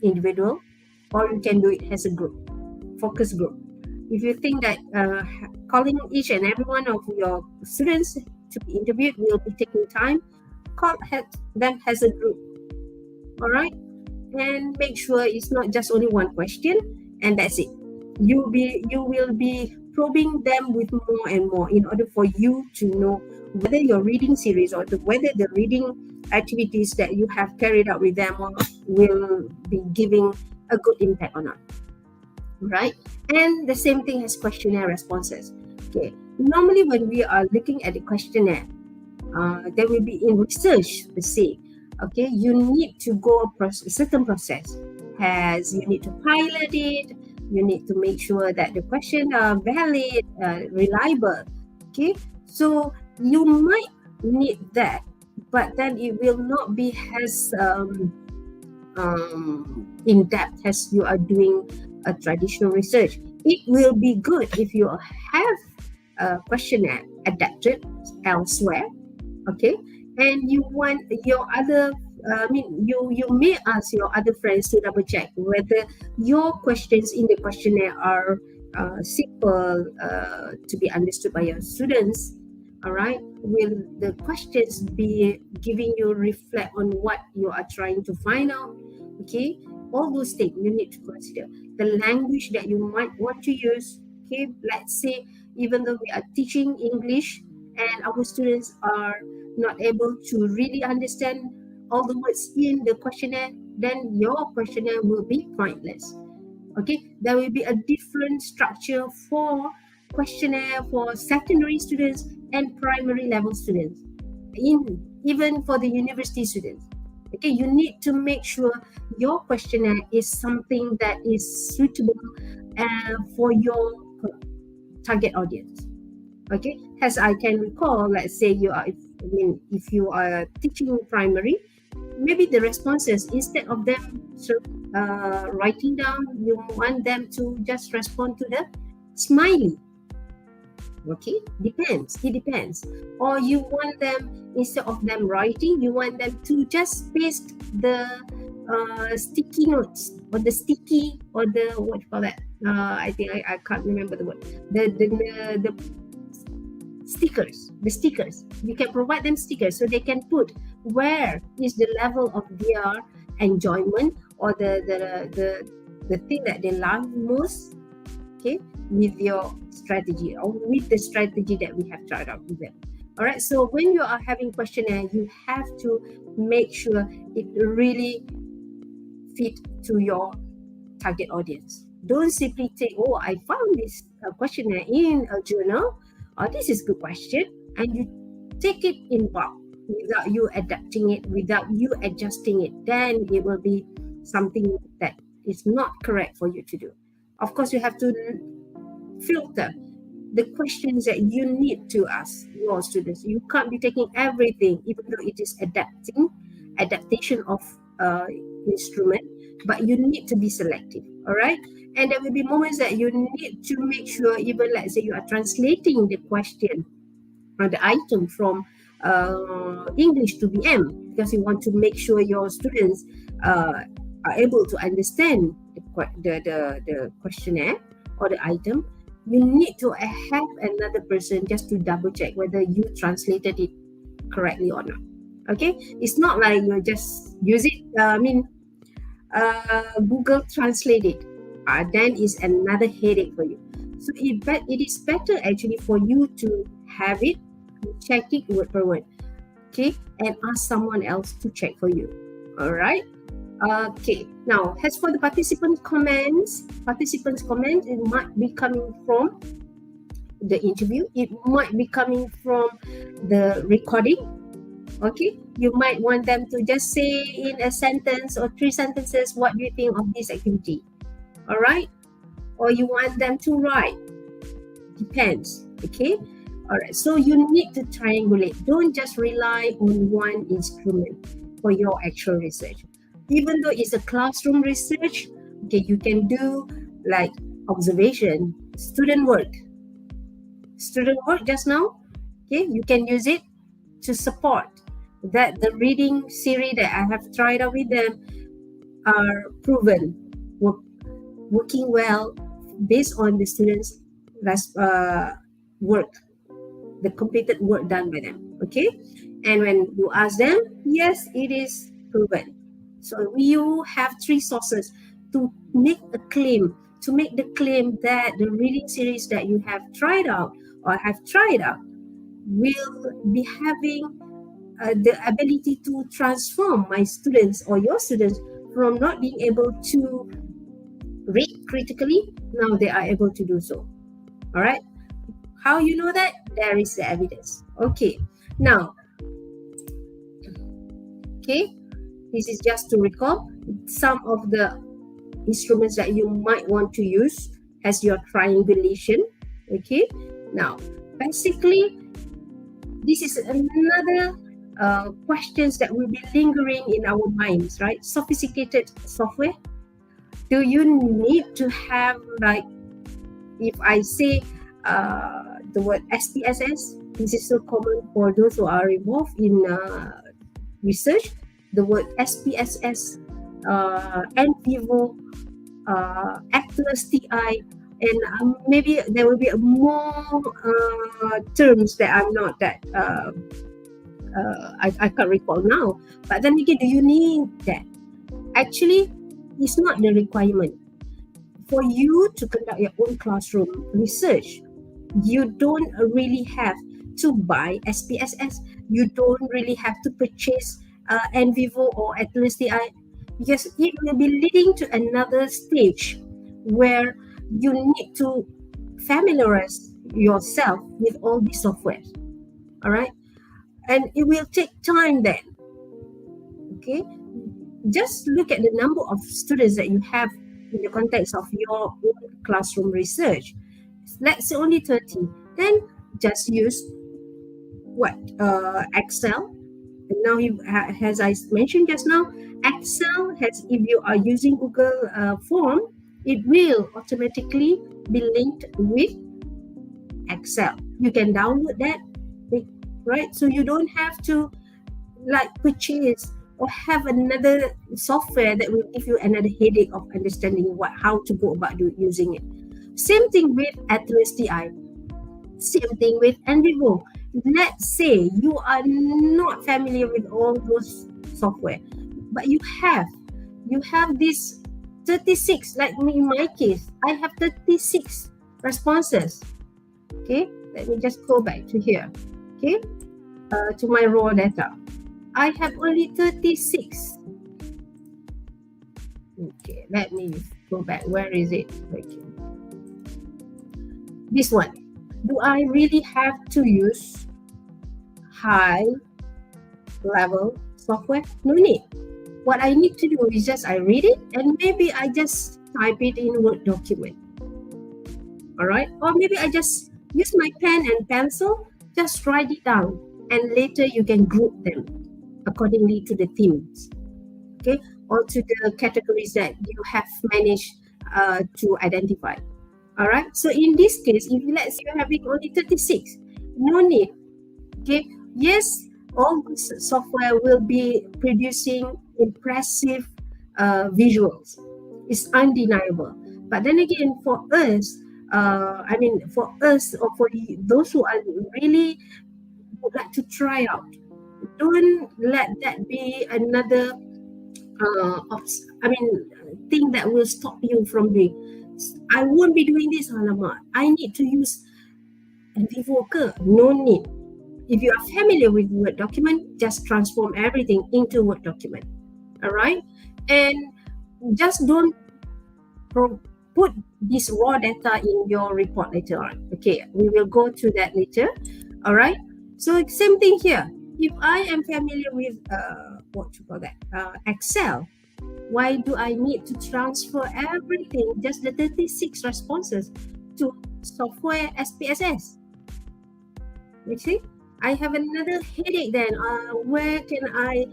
individual, or you can do it as a group, focus group. If you think that calling each and every one of your students to be interviewed will be taking time, call them as a group. All right, and make sure it's not just only one question and that's it. You will be probing them with more and more in order for you to know whether your reading series or whether the reading activities that you have carried out with them will be giving a good impact or not. Right? And the same thing as questionnaire responses. Okay. Normally when we are looking at the questionnaire, there will be in research per se. Okay, you need to go a certain process. You need to pilot it. You need to make sure that the questions are valid, reliable. Okay, so you might need that, but then it will not be as in depth as you are doing a traditional research. It will be good if you have questionnaire adapted elsewhere, okay, and you want your other you may ask your other friends to double check whether your questions in the questionnaire are simple to be understood by your students. All right, will the questions be giving you reflect on what you are trying to find out? Okay, all those things you need to consider. The language that you might want to use. Okay, let's say even though we are teaching English and our students are not able to really understand all the words in the questionnaire, then your questionnaire will be pointless. Okay, there will be a different structure for questionnaire for secondary students and primary level students, even for the university students. Okay, you need to make sure your questionnaire is something that is suitable for your target audience. Okay, as I can recall, let's say if you are teaching primary, maybe the responses, instead of them writing down, you want them to just respond to the smiley. Okay, it depends. Or you want them, instead of them writing, you want them to just paste the sticky notes or the sticky or the what you call that? I think I can't remember the word. The stickers. You can provide them stickers so they can put where is the level of their enjoyment or the thing that they love most. Okay, with your strategy or with the strategy that we have tried out with them. All right, so when you are having questionnaire, you have to make sure it really fit to your target audience. Don't simply say, oh, I found this questionnaire in a journal, or this is a good question, and you take it in bulk without you adapting it, without you adjusting it. Then it will be something that is not correct for you to do. Of course, you have to filter the questions that you need to ask your students. You can't be taking everything, even though it is adaptation of instrument, but you need to be selective. All right, and there will be moments that you need to make sure, even let's say you are translating the question or the item from English to BM, because you want to make sure your students are able to understand the questionnaire or the item. You need to have another person just to double check whether you translated it correctly or not. Okay, it's not like you just use it. Google Translate it. Then is another headache for you. So it is better actually for you to have it, check it word per word, okay, and ask someone else to check for you. All right. Okay. Now, as for the participants' comments, it might be coming from the interview. It might be coming from the recording. Okay. You might want them to just say in a sentence or 3 sentences, what do you think of this activity? All right. Or you want them to write. Depends. Okay. All right. So you need to triangulate. Don't just rely on one instrument for your actual research. Even though it's a classroom research, okay, you can do like observation, student work just now. Okay, you can use it to support that the reading series that I have tried out with them are proven working well based on the students' work, the completed work done by them. Okay, and when you ask them, yes, it is proven. So you have 3 sources to make the claim that the reading series that you have tried out will be having the ability to transform my students or your students from not being able to read critically. Now they are able to do so. All right. How you know that? There is the evidence. Okay. Now, okay. This is just to recall some of the instruments that you might want to use as your triangulation. Okay. Now, basically, this is another questions that will be lingering in our minds, right? Sophisticated software. Do you need to have, like, if I say the word SPSS. This is so common for those who are involved in research. The word SPSS, N vivo, Atlas TI, and maybe there will be more terms that I'm not that I can't recall now. But then again, do you need that? Actually, it's not the requirement. For you to conduct your own classroom research, you don't really have to buy SPSS. You don't really have to purchase N vivo or Atlas TI, because it will be leading to another stage where you need to familiarize yourself with all these software. All right, and it will take time then. Okay, just look at the number of students that you have in the context of your own classroom research. Let's say only 30. Then just use Excel. And now, as I mentioned just now, Excel has, if you are using Google Form, it will automatically be linked with Excel. You can download that, right? So you don't have to purchase or have another software that will give you another headache of understanding how to go about using it. Same thing with Atlas TI. Same thing with N vivo. Let's say you are not familiar with all those software, but you have this 36, like me in my case, I have 36 responses. Okay, let me just go back to here. Okay, to my raw data. I have only 36. Okay, let me go back. Where is it? Okay. This one. Do I really have to use high level software? No need. What I need to do is just I read it and maybe I just type it in Word document. All right, or maybe I just use my pen and pencil, just write it down, and later you can group them accordingly to the themes, okay, or to the categories that you have managed to identify. All right, so in this case, if let's say you're having only 36, no need. Okay, yes, all this software will be producing impressive visuals. It's undeniable. But then again, for us, for us or for those who are really would like to try out, don't let that be another thing that will stop you from doing. I won't be doing this, alamak. I need to use N vivo ke? No need. If you are familiar with Word document, just transform everything into Word document. All right, and just don't put this raw data in your report later on. Okay, we will go to that later. All right, so same thing here. If I am familiar with Excel, why do I need to transfer everything, just the 36 responses, to software SPSS? You see, I have another headache then. Where can I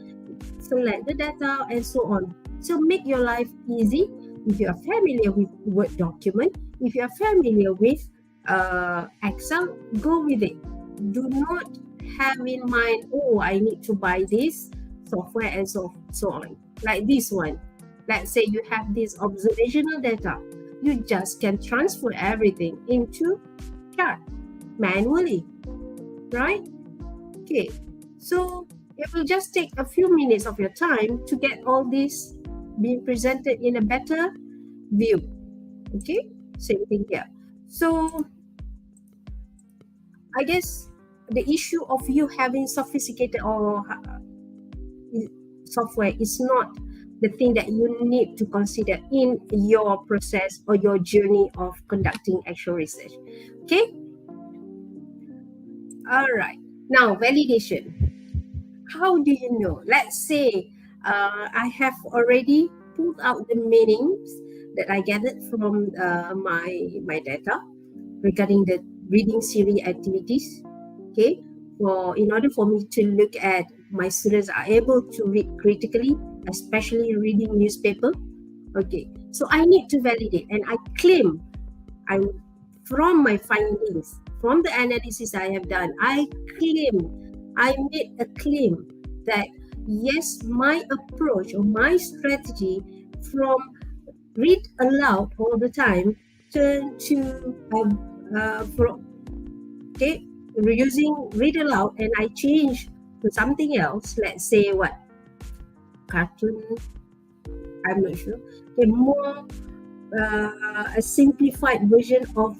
select the data and so on? So make your life easy. If you are familiar with Word document, if you are familiar with Excel, go with it. Do not have in mind, oh, I need to buy this software and so on. Like this one, let's say you have this observational data, you just can transfer everything into chart manually, right? Okay, so it will just take a few minutes of your time to get all this being presented in a better view. Okay, same thing here. So I guess the issue of you having sophisticated or software is not the thing that you need to consider in your process or your journey of conducting actual research. Okay, all right, now validation. How do you know? Let's say I have already pulled out the meanings that I gathered from my data regarding the reading series activities. Okay, in order for me to look at my students are able to read critically, especially reading newspaper. Okay, so I need to validate, and I claim from my findings from the analysis I have done, I made a claim that yes, my approach or my strategy from read aloud all the time turn to using read aloud, and I change to something else. Let's say what, cartoon, I'm not sure. Okay, more a simplified version of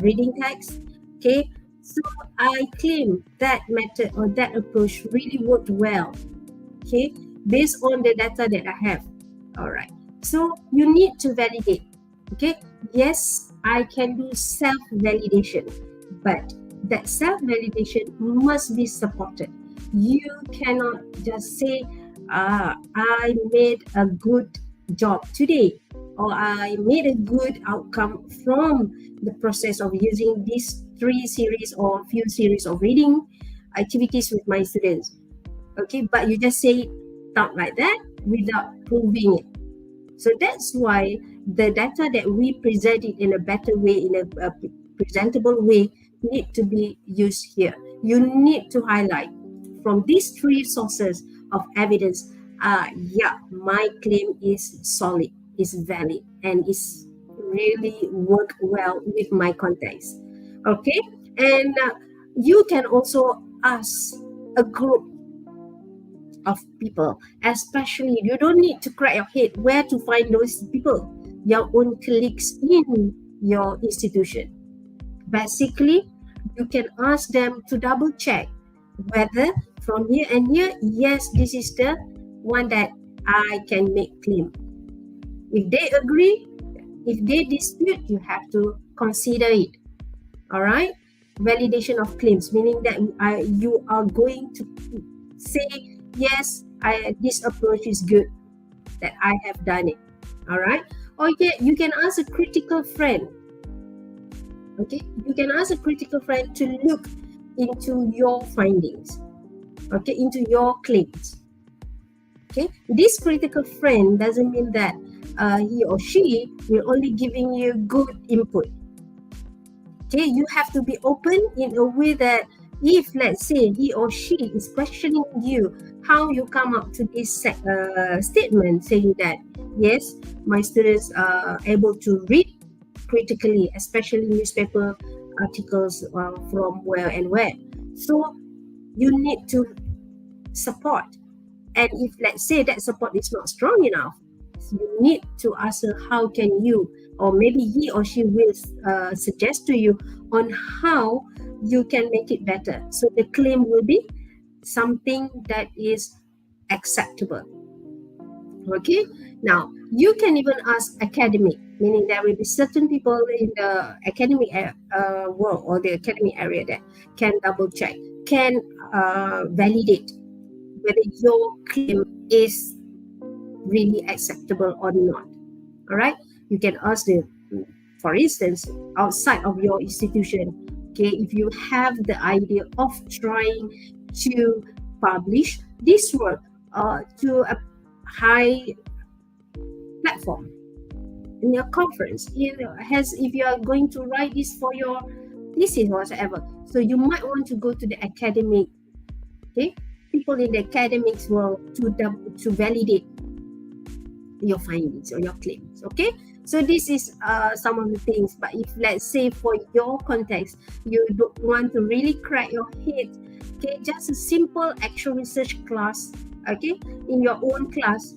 reading text. Okay, so I claim that method or that approach really worked well. Okay, based on the data that I have. All right, so you need to validate. Okay, yes, I can do self-validation, but that self-validation must be supported. You cannot just say, I made a good job today, or I made a good outcome from the process of using these 3 series or few series of reading activities with my students. Okay, but you just say it out like that without proving it. So that's why the data that we present it in a better way, in a presentable way, need to be used here. You need to highlight from these 3 sources of evidence, yeah, my claim is solid, is valid, and is really work well with my context. Okay, and you can also ask a group of people, especially you don't need to crack your head where to find those people, your own colleagues in your institution. Basically, you can ask them to double check whether from here and here, yes, this is the one that I can make claim. If they agree, if they dispute, you have to consider it. All right, validation of claims, meaning that you are going to say, yes, this approach is good, that I have done it. All right, or you can ask a critical friend. Okay, you can ask a critical friend to look into your findings, okay, into your claims. Okay, this critical friend doesn't mean that he or she will only giving you good input. Okay, you have to be open in a way that if, let's say, he or she is questioning you, how you come up to this statement saying that, yes, my students are able to read critically, especially newspaper articles from where and where. So you need to support. And if, let's say, that support is not strong enough, you need to ask her, how can you, or maybe he or she will suggest to you on how you can make it better. So the claim will be something that is acceptable. Okay, now you can even ask academic, meaning there will be certain people in the academic world or the academic area that can double check, can validate whether your claim is really acceptable or not. All right, you can ask them, for instance, outside of your institution. Okay, if you have the idea of trying to publish this work to a high platform in your conference, if you are going to write this for your thesis or whatever, so you might want to go to the academic, okay, people in the academics world to validate your findings or your claims. Okay, so this is some of the things. But if, let's say, for your context, you don't want to really crack your head, okay, just a simple actual research class, okay, in your own class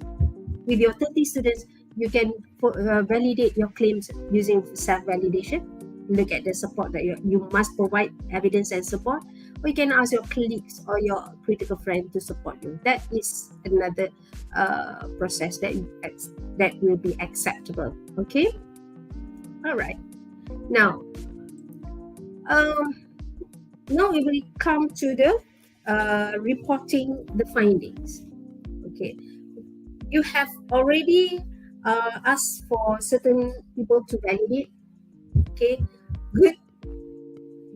with your 30 students, you can validate your claims using self-validation. Look at the support that you must provide evidence and support, or you can ask your colleagues or your critical friend to support you. That is another process that will be acceptable. Okay, all right. Now we will come to the reporting the findings. Okay, you have already asked for certain people to validate. Okay, good,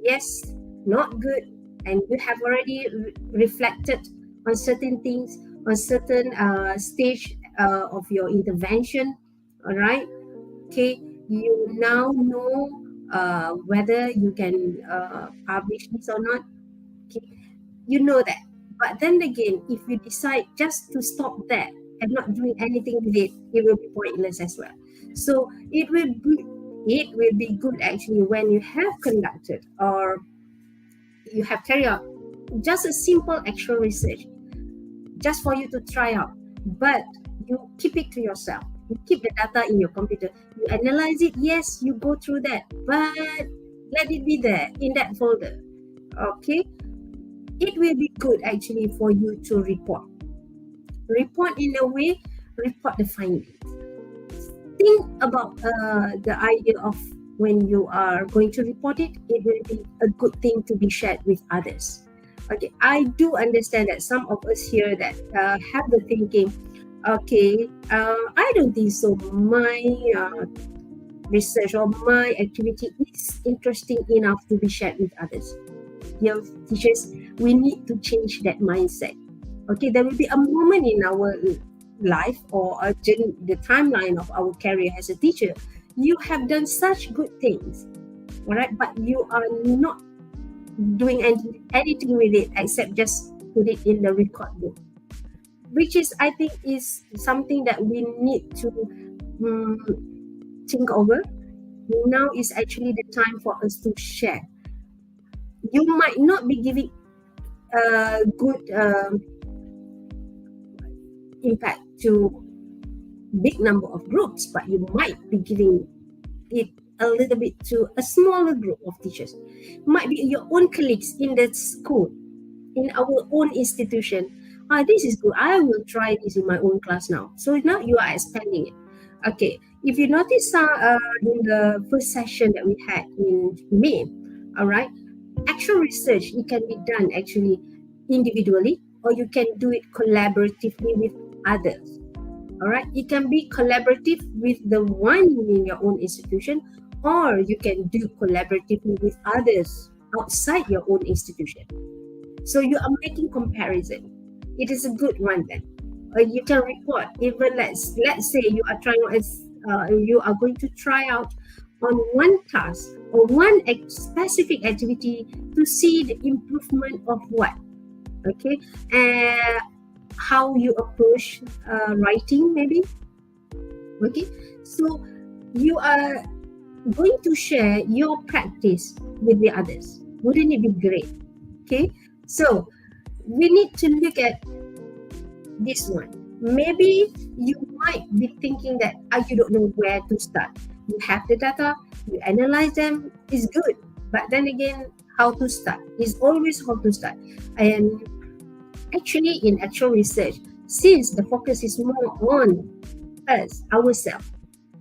yes, not good, and you have already reflected on certain things, on certain stage of your intervention. All right, okay, you now know whether you can publish this or not. Okay, you know that. But then again, if you decide just to stop that and not doing anything with it, it will be pointless as well. So it will be good actually when you have conducted or you have carried out just a simple actual research, just for you to try out. But you keep it to yourself. You keep the data in your computer. You analyze it. Yes, you go through that, but let it be there in that folder. Okay, it will be good actually for you to report. Report in a way, report the findings. Think about the idea of when you are going to report it, it will be a good thing to be shared with others. Okay, I do understand that some of us here that have the thinking, okay, I don't think so. My research or my activity is interesting enough to be shared with others. Dear teachers, we need to change that mindset. Okay, there will be a moment in our life or the timeline of our career as a teacher. You have done such good things, all right, but you are not doing anything with it except just put it in the record book, which is, I think, is something that we need to think over. Now is actually the time for us to share. You might not be giving a good impact to big number of groups, but you might be giving it a little bit to a smaller group of teachers. Might be your own colleagues in the school, in our own institution. This is good. I will try this in my own class now. So now you are expanding it. Okay, if you notice in the first session that we had in May, all right, actual research, it can be done actually individually, or you can do it collaboratively with others. All right, it can be collaborative with the one in your own institution, or you can do collaboratively with others outside your own institution. So you are making comparison. It is a good one then. You can report, even let's say you are you are going to try out on one task or one specific activity to see the improvement of what, okay, how you approach writing maybe, okay. So you are going to share your practice with the others. Wouldn't it be great? Okay, so we need to look at this one. Maybe you might be thinking that you don't know where to start. You have the data, you analyze them, is good. But then again, how to start is always how to start. And actually, in actual research, since the focus is more on us, ourselves,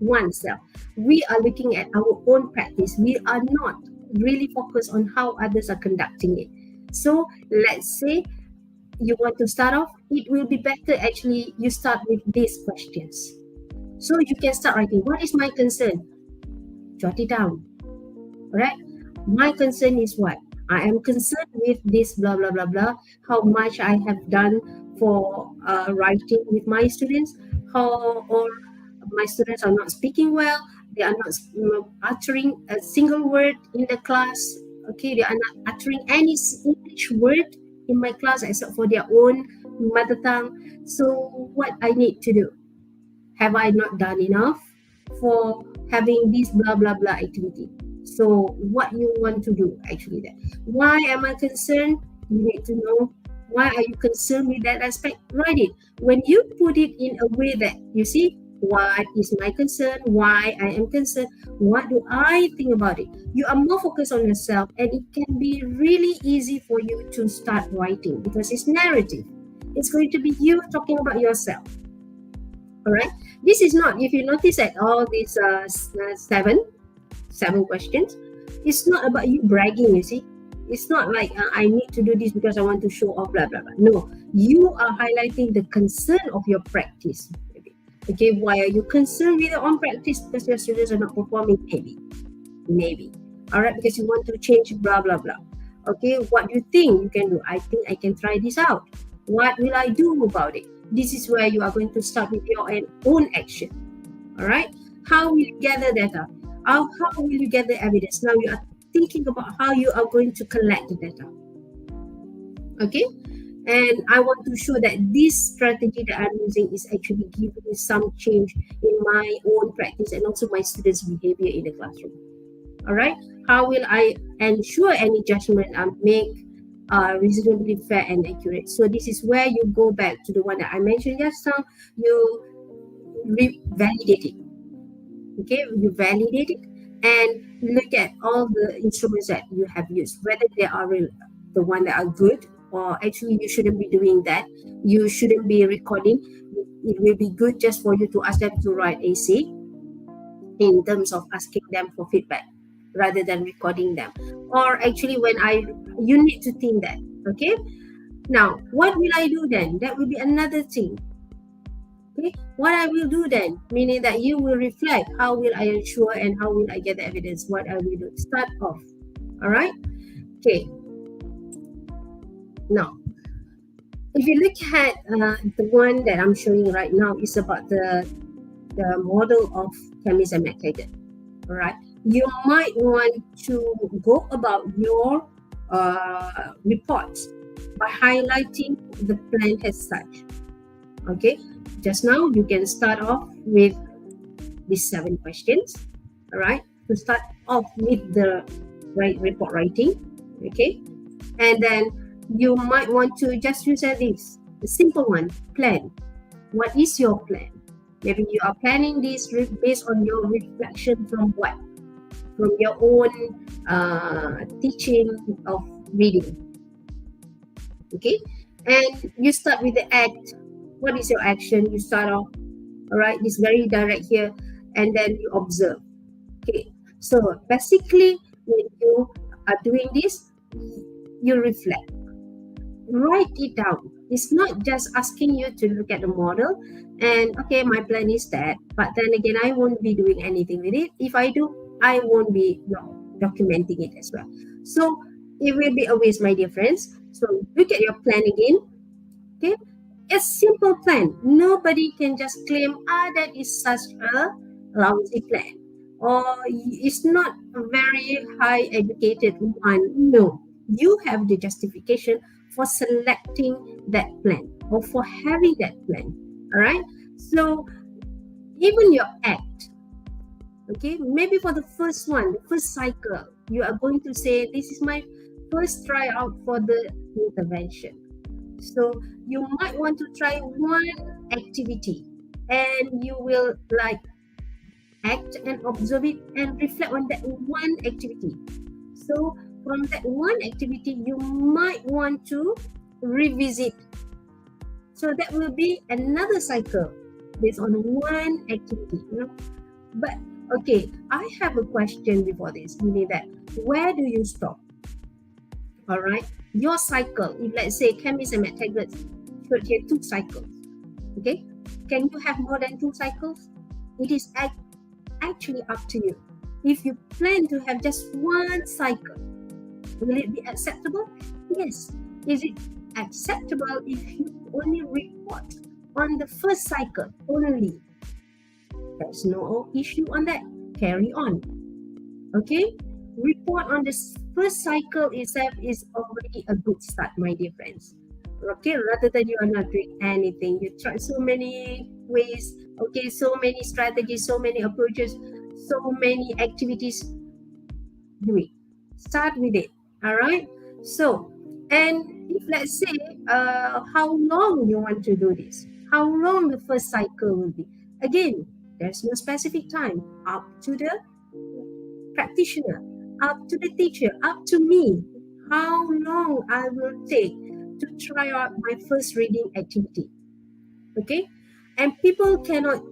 oneself, we are looking at our own practice. We are not really focused on how others are conducting it. So let's say you want to start off, it will be better actually you start with these questions. So you can start writing, what is my concern? Jot it down. All right? My concern is what? I am concerned with this blah, blah, blah, blah. How much I have done for writing with my students. Or my students are not speaking well. They are not uttering a single word in the class. Okay, they are not uttering any English word in my class except for their own mother tongue. So what I need to do? Have I not done enough for having this blah blah blah activity? So what you want to do actually there? Why am I concerned? You need to know why are you concerned with that aspect. Write it. When you put it in a way that you see, what is my concern? Why I am concerned? What do I think about it? You are more focused on yourself, and it can be really easy for you to start writing because it's narrative. It's going to be you talking about yourself. All right. This is not, if you notice that all these seven questions, it's not about you bragging, you see. It's not like I need to do this because I want to show off, blah, blah, blah. No, you are highlighting the concern of your practice. Okay, why are you concerned with your own practice? Because your students are not performing, maybe. All right, because you want to change, blah, blah, blah. Okay, what do you think you can do? I think I can try this out. What will I do about it? This is where you are going to start with your own action. All right, how will you gather data? How will you get the evidence? Now you are thinking about how you are going to collect the data. Okay, and I want to show that this strategy that I'm using is actually giving me some change in my own practice and also my students' behavior in the classroom. All right, how will I ensure any judgment I make reasonably fair and accurate? So this is where you go back to the one that I mentioned just now. You validate it. Okay, you validate it and look at all the instruments that you have used, whether they are the one that are good, or actually you shouldn't be doing that. You shouldn't be recording. It will be good just for you to ask them to write AC in terms of asking them for feedback rather than recording them. Or actually you need to think that. Okay, now what will I do then? That will be another thing. Okay, what I will do then, meaning that you will reflect, how will I ensure and how will I get the evidence? What I will do, start off. All right, okay. Now, if you look at the one that I'm showing right now, is about the model of chemist and McTaggart. All right, you might want to go about your reports by highlighting the plan as such. Okay, just now you can start off with these 7 questions. All right, to start off with the report writing. Okay, and then you might want to just use this, the simple one, plan. What is your plan? Maybe you are planning this based on your reflection from what? From your own teaching of reading. Okay, and you start with the act. What is your action? You start off, all right, it's very direct here, and then you observe. Okay, so basically when you are doing this, you reflect. Write it down. It's not just asking you to look at the model and okay, my plan is that, but then again, I won't be doing anything with it. If I do, I won't be documenting it as well. So it will be a waste, my dear friends. So look at your plan again. Okay, a simple plan. Nobody can just claim that is such a lousy plan, or it's not a very high educated one. No, you have the justification for selecting that plan or for having that plan. All right, so even your act, okay, maybe for the first one, the first cycle, you are going to say, this is my first tryout for the intervention. So you might want to try one activity and you will act and observe it and reflect on that one activity. So from that one activity, you might want to revisit. So that will be another cycle based on one activity. But okay, I have a question before this, meaning that where do you stop? All right, your cycle, if let's say chemists and McTaggart should have 2 cycles, okay, can you have more than 2 cycles? It is actually up to you. If you plan to have just 1 cycle, will it be acceptable? Yes. Is it acceptable if you only report on the first cycle only? There's no issue on that. Carry on. Okay? Report on the first cycle itself is already a good start, my dear friends. Okay, rather than you are not doing anything, you try so many ways, okay, so many strategies, so many approaches, so many activities. Do it. Start with it. All right. So, and if let's say, how long you want to do this? How long the first cycle will be? Again, there's no specific time. Up to the practitioner, up to the teacher, up to me. How long I will take to try out my first reading activity. Okay, and people cannot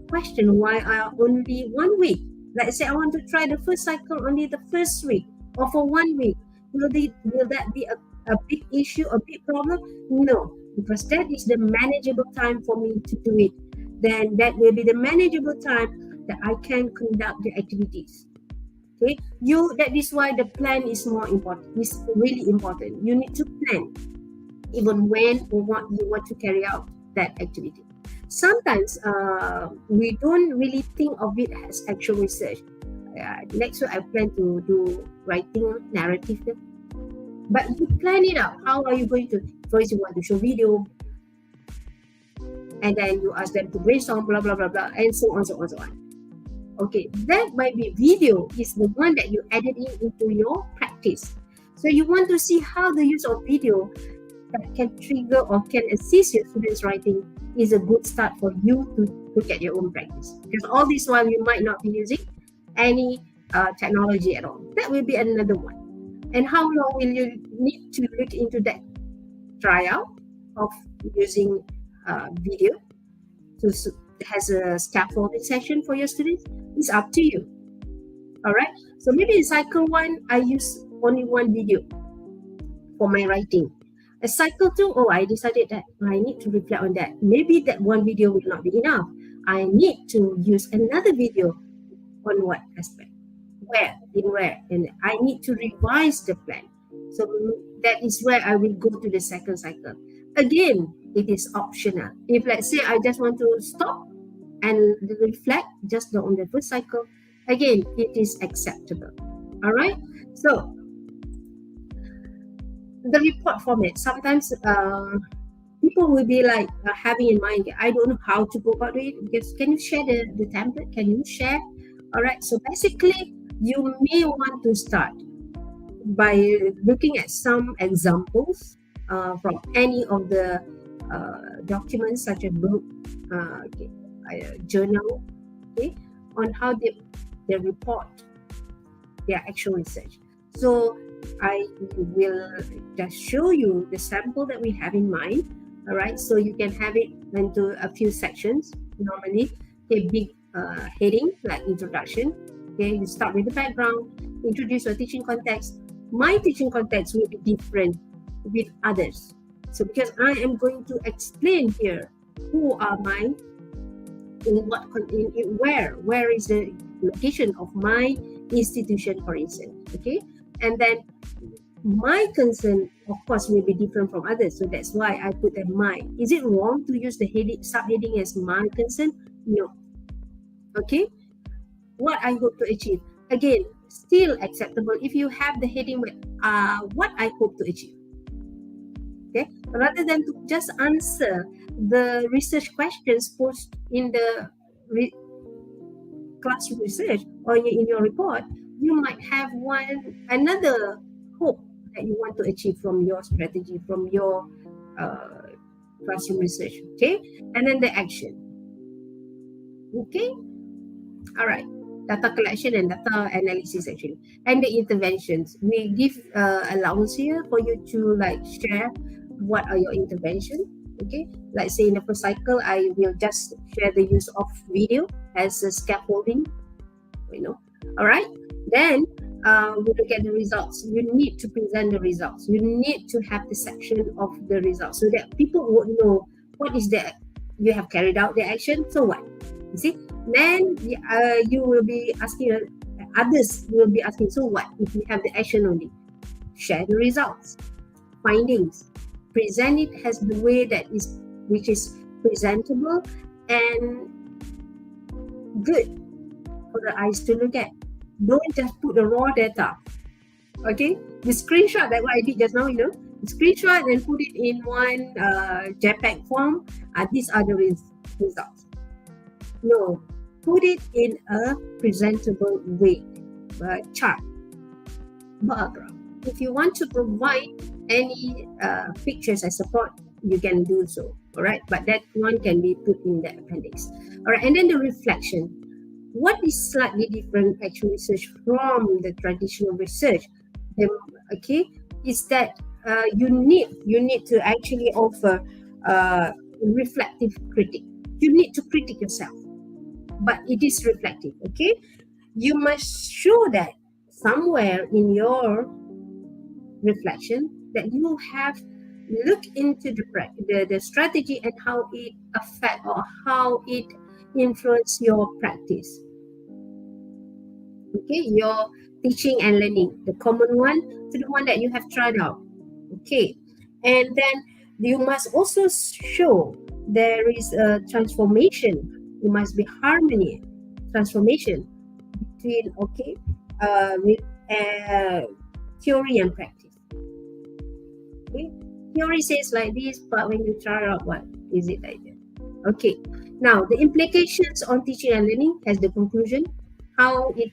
question why I only 1 week. Let's say I want to try the first cycle only the first week or for 1 week. Will that be a big issue, a big problem? No, because that is the manageable time for me to do it. Then that will be the manageable time that I can conduct the activities. Okay, that is why the plan is more important. It's really important. You need to plan even when or what you want to carry out that activity. Sometimes we don't really think of it as actual research. next week I plan to do writing narrative. But you plan it out. How are you going to? First, you want to show video, and then you ask them to brainstorm, blah blah blah blah, and so on, so on, so on. Okay, that might be video is the one that you added into your practice. So you want to see how the use of video that can trigger or can assist your students writing is a good start for you to look at your own practice. Because all this while you might not be using any technology at all. That will be another one. And how long will you need to look into that trial of using video to has a scaffolding session for your students? It's up to you. All right. So maybe in cycle 1, I use only one video for my writing. A cycle 2, I decided that I need to reflect on that. Maybe that one video will not be enough. I need to use another video on what aspect, where, and I need to revise the plan. So that is where I will go to the second cycle. Again, it is optional. If let's say I just want to stop and reflect just on the first cycle, again, it is acceptable. All right. So the report format, sometimes people will be like having in mind, I don't know how to go about it. Because can you share the template? Can you share? All right. So basically, you may want to start by looking at some examples from any of the documents, such as book, journal, on how they report their actual research. So I will just show you the sample that we have in mind. All right, so you can have it into a few sections. Normally, a big heading like introduction. Okay, you start with the background, introduce your teaching context. My teaching context will be different with others. So because I am going to explain here who are mine, where is the location of my institution, for instance. Okay, and then my concern, of course, will be different from others. So that's why I put that my. Is it wrong to use the subheading as my concern? No. Okay. What I hope to achieve, again, still acceptable if you have the heading with what I hope to achieve. Okay, rather than to just answer the research questions posed in the classroom research or in your report, you might have another hope that you want to achieve from your strategy, from your classroom research. Okay, and then the action. Okay, all right. Data collection and data analysis, actually, and the interventions. We give allowance here for you to share what are your interventions. Okay, like say in the first cycle, I will just share the use of video as a scaffolding. All right. Then we look at the results. You need to present the results. You need to have the section of the results so that people would know what is that you have carried out the action. So what? You see. Then you will be asking, others will be asking, so what if you have the action only? Share the results, findings, present it as the way which is presentable and good for the eyes to look at. Don't just put the raw data. Okay, the screenshot that what I did just now, screenshot and put it in one JPEG form. These are the results. No, put it in a presentable way, chart, bar graph. If you want to provide any pictures as support, you can do so. All right, but that one can be put in the appendix. All right, and then the reflection. What is slightly different actual research from the traditional research? Is that you need to actually offer reflective critique. You need to critique yourself. But it is reflective, okay? You must show that somewhere in your reflection that you have looked into the strategy and how it affect or how it influence your practice. Okay, your teaching and learning, the common one to the one that you have tried out. Okay, and then you must also show there is a transformation. It must be harmony, transformation between theory and practice. Okay, theory says like this, but when you try out, what is it like that? Okay, now the implications on teaching and learning has the conclusion, how it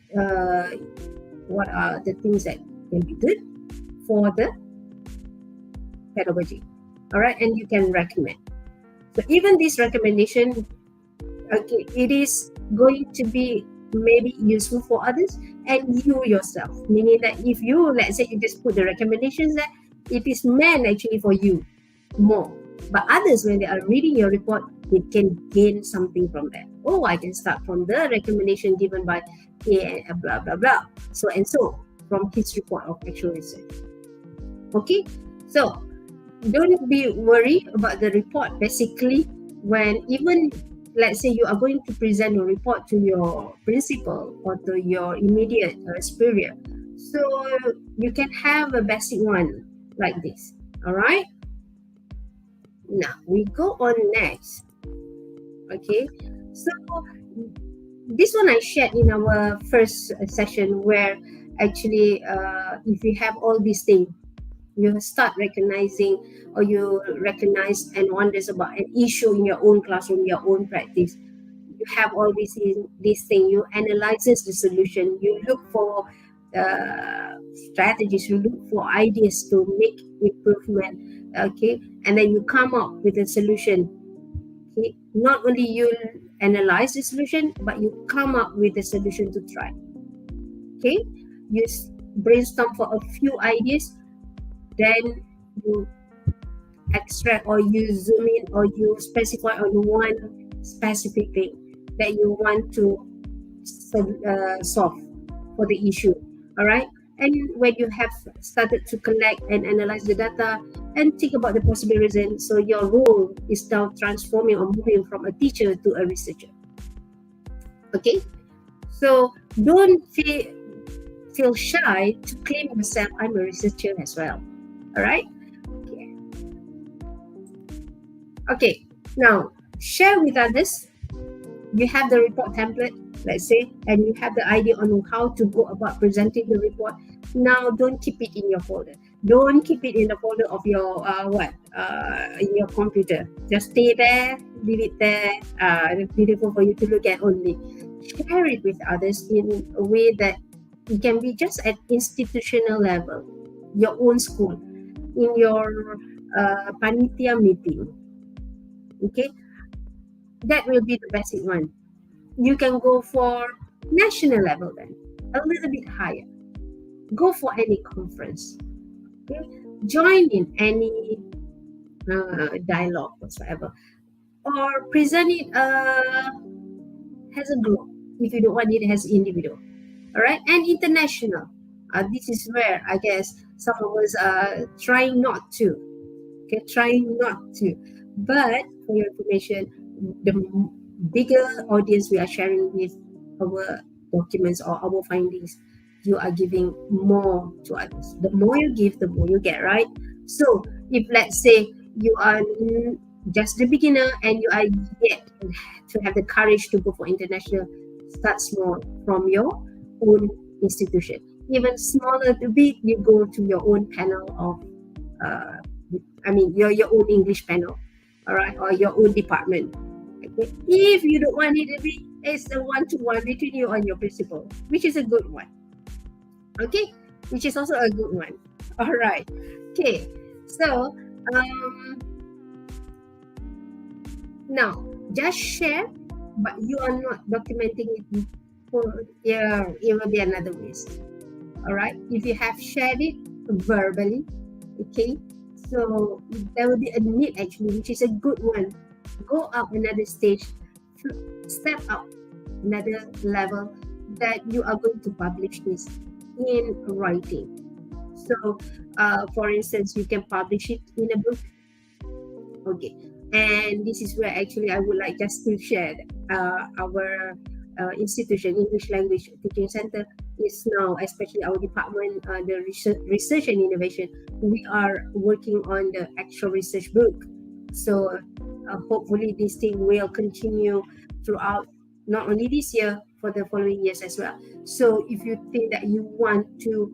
what are the things that can be good for the pedagogy. All right, and you can recommend. So even this recommendation, okay, it is going to be maybe useful for others and you yourself, meaning that if you, let's say, you just put the recommendations there, it is meant actually for you more, but others, when they are reading your report, they can gain something from that. Oh, I can start from the recommendation given by blah blah blah, so and so, from his report of actual research. Okay, so don't be worried about the report. Basically, when even, let's say, you are going to present your report to your principal or to your immediate superior, so you can have a basic one like this. All right, now we go on next. Okay, so this one I shared in our first session, where actually if you have all these things, you start recognizing, or you recognize and wonders about an issue in your own classroom, your own practice. You have all these things, you analyzes the solution, you look for strategies, you look for ideas to make improvement, okay, and then you come up with a solution. Okay, not only you analyze the solution, but you come up with a solution to try. Okay, you brainstorm for a few ideas, then you extract, or you zoom in, or you specify on one specific thing that you want to solve for the issue. All right, and when you have started to collect and analyze the data and think about the possible reason, so your role is now transforming or moving from a teacher to a researcher. Okay, so don't feel shy to claim yourself, I'm a researcher as well. All right, okay, now share with others. You have the report template, let's say, and you have the idea on how to go about presenting the report. Now don't keep it in your folder, don't keep it in the folder of your in your computer. Just stay there, leave it there, beautiful for you to look at only. Share it with others in a way that it can be just at institutional level, your own school, in your panitia meeting. Okay, that will be the basic one. You can go for national level, then a little bit higher. Go for any conference. Okay? Join in any dialogue whatsoever, or present it as a group if you don't want it as individual. All right, and international. This is where I guess some of us are trying not to. Okay, trying not to. But for your information, the bigger audience we are sharing with our documents or our findings, you are giving more to others. The more you give, the more you get, right? So if, let's say, you are just the beginner and you are yet to have the courage to go for international, start small from your own institution. Even smaller to big, you go to your own panel of your own English panel, all right, or your own department. Okay? If you don't want it to be, it's a one-to-one between you and your principal, which is a good one. Okay, which is also a good one. All right. Okay, so now just share, but you are not documenting it. It will be another waste. All right, if you have shared it verbally, okay, so there will be a need actually, which is a good one. Go up another stage, step up another level, that you are going to publish this in writing. So for instance, you can publish it in a book. Okay, and this is where actually I would like just to share our institution, English Language Teaching Center, is now, especially our department, the research and innovation, we are working on the actual research book. So hopefully this thing will continue throughout not only this year, for the following years as well. So if you think that you want to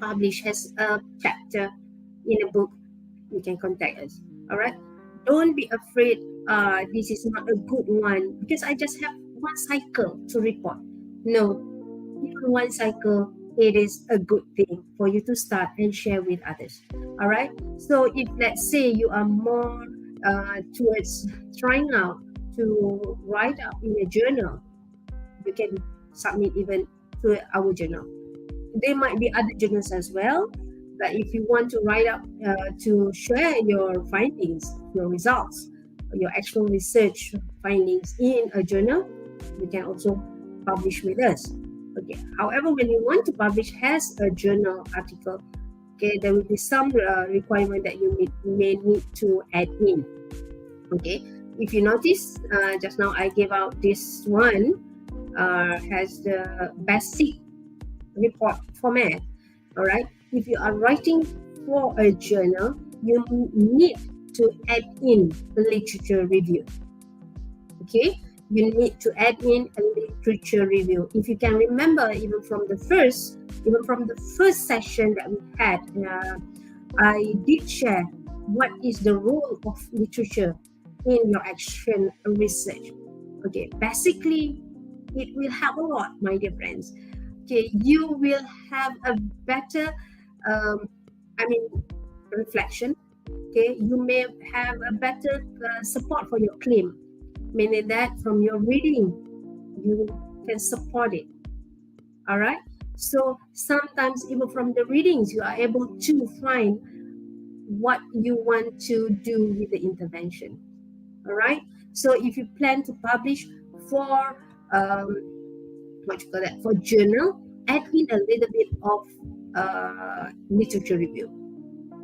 publish as a chapter in a book, you can contact us. All right. Don't be afraid. This is not a good one because I just have one cycle to report. No, even one cycle, it is a good thing for you to start and share with others. All right. So if let's say you are more towards trying out to write up in a journal, you can submit even to our journal. There might be other journals as well, but if you want to write up to share your findings, your results, your actual research findings in a journal, you can also publish with us. Okay. However, when you want to publish as a journal article, okay, there will be some requirement that you may need to add in. Okay. If you notice, just now I gave out this one has the basic report format. All right. If you are writing for a journal, you need to add in a literature review. Okay. You need to add in a literature review. If you can remember, even from the first session that we had, I did share what is the role of literature in your action research. Okay, basically, it will help a lot, my dear friends. Okay, you will have a better, reflection. Okay, you may have a better support for your claim, meaning that from your reading, you can support it. All right. So sometimes even from the readings, you are able to find what you want to do with the intervention. All right. So if you plan to publish for for journal, add in a little bit of literature review.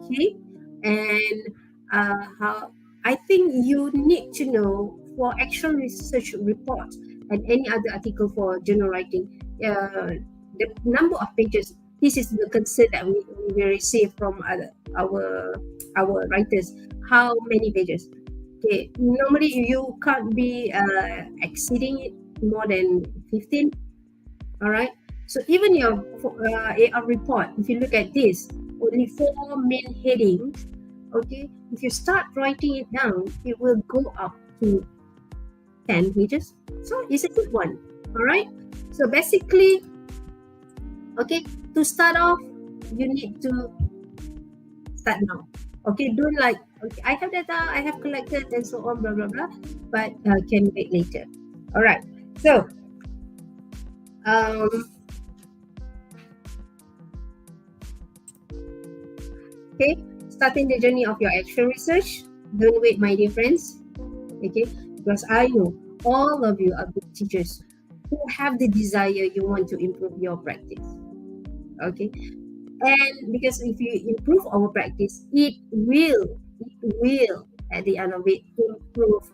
Okay. And how I think you need to know for actual research report and any other article for journal writing, the number of pages. This is the concern that we receive from our writers. How many pages? Okay, normally you can't be exceeding it more than 15. All right. So even your AR report, if you look at this, only 4 main headings. Okay, if you start writing it down, it will go up to 10 pages. So it's a good one. All right. So basically, okay, to start off, you need to start now. Okay, don't like, okay, I have data, I have collected, and so on, blah, blah, blah, but can wait later. All right. So, okay, starting the journey of your actual research. Don't wait, my dear friends. Okay, because I know all of you are good teachers who have the desire you want to improve your practice. Okay, and because if you improve our practice, it will at the end of it improve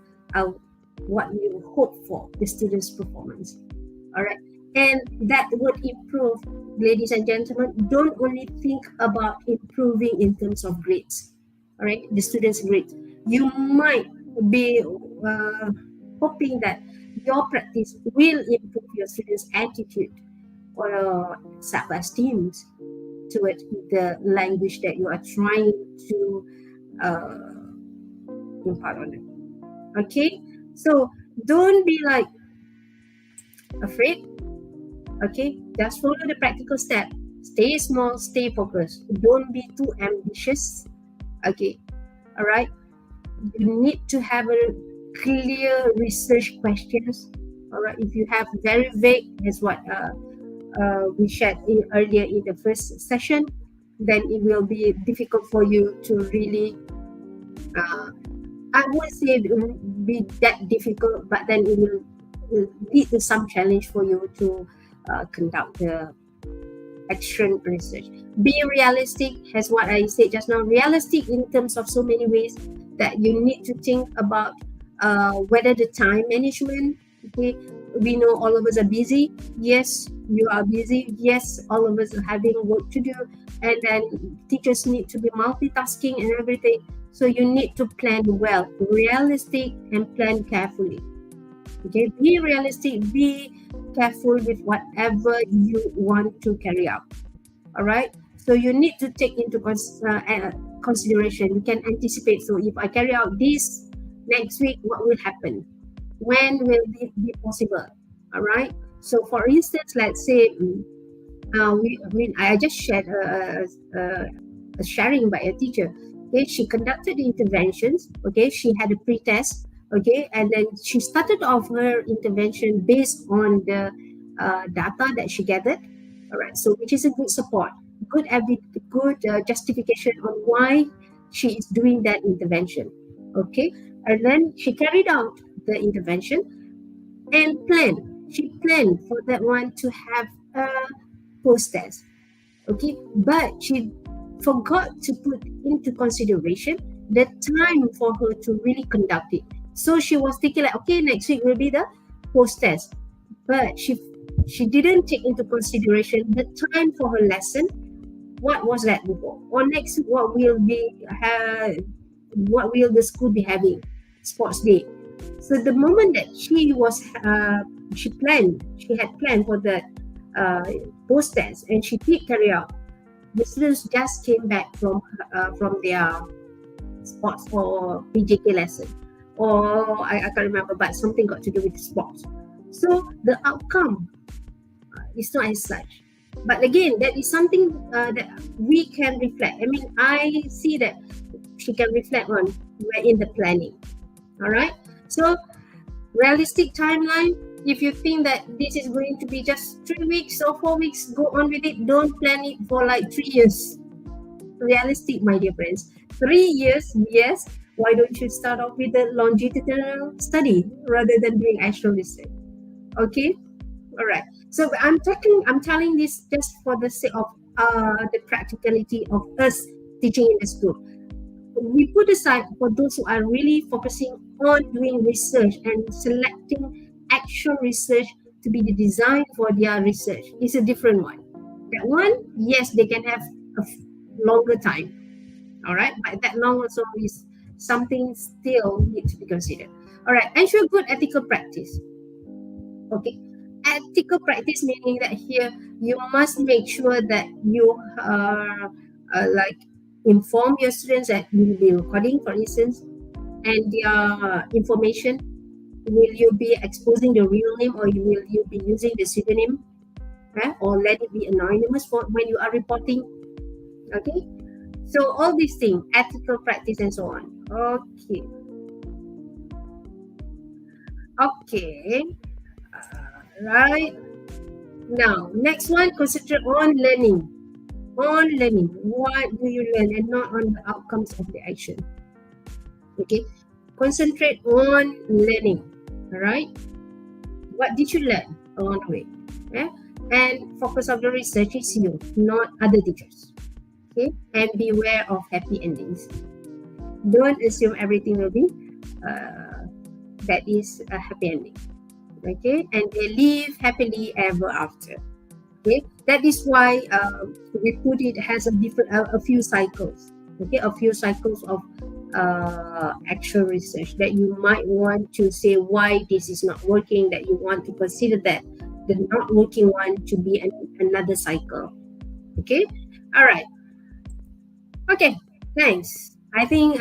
what we hope for, the students' performance. All right, and that would improve, ladies and gentlemen. Don't only think about improving in terms of grades. All right, the students' grades. You might be hoping that your practice will improve your students' attitude or self-esteem towards the language that you are trying to impart on them. Okay, so don't be like afraid. Okay, just follow the practical step. Stay small, stay focused. Don't be too ambitious. Okay, all right. You need to have a clear research questions. All right, if you have very vague, as what we shared earlier in the first session, then it will be difficult for you to really. I won't say it will be that difficult, but then it will lead to some challenge for you to conduct the action research. Be realistic, as what I said just now. Realistic in terms of so many ways that you need to think about whether the time management. Okay, we know all of us are busy. Yes, you are busy. Yes, all of us are having work to do, and then teachers need to be multitasking and everything. So you need to plan well, realistic, and plan carefully. Okay, be realistic, be careful with whatever you want to carry out. All right, so you need to take into consideration. You can anticipate. So if I carry out this next week, what will happen? When will it be possible? All right, so for instance, let's say I just shared a sharing by a teacher. Okay, she conducted interventions. Okay, she had a pre-test. Okay, and then she started off her intervention based on the data that she gathered. All right, so which is a good support, good justification on why she is doing that intervention. Okay, and then she carried out the intervention and planned. She planned for that one to have a post-test. Okay, but she forgot to put into consideration the time for her to really conduct it. So she was thinking like, okay, next week will be the post-test, but she didn't take into consideration the time for her lesson. What was that before? Or next week, what will the school be having? Sports day. So the moment that she had planned for the post-test, and she did carry out. The students just came back from their sports or PJK lesson, or I can't remember, but something got to do with sports. So the outcome is not as such. But again, that is something that we can reflect. I mean, I see that she can reflect on in the planning. All right. So realistic timeline. If you think that this is going to be just 3 weeks or 4 weeks, go on with it. Don't plan it for like 3 years. Realistic, my dear friends. 3 years, yes. Why don't you start off with a longitudinal study rather than doing actual research? Okay, all right. So I'm telling this just for the sake of the practicality of us teaching in the school. We put aside for those who are really focusing on doing research and selecting actual research to be the design for their research. It's a different one. That one, yes, they can have a longer time. All right, but that long also is something still need to be considered. All right, ensure good ethical practice. Okay, ethical practice meaning that here you must make sure that you like inform your students that you will be recording, for instance, and their information. Will you be exposing the real name, or will you be using the pseudonym, or let it be anonymous for when you are reporting? Okay, so all these things, ethical practice and so on. Okay, right. Now, next one, concentrate on learning. On learning, what do you learn, and not on the outcomes of the action. Okay, concentrate on learning. All right, what did you learn along the way? And focus of the research is you, not other teachers. Okay, and beware of happy endings. Don't assume everything will be that is a happy ending. Okay, and they live happily ever after. Okay, that is why we put it has a few cycles. Okay, a few cycles of actual research that you might want to say why this is not working, that you want to consider that the not working one to be another cycle. Okay, all right. Okay, thanks. I think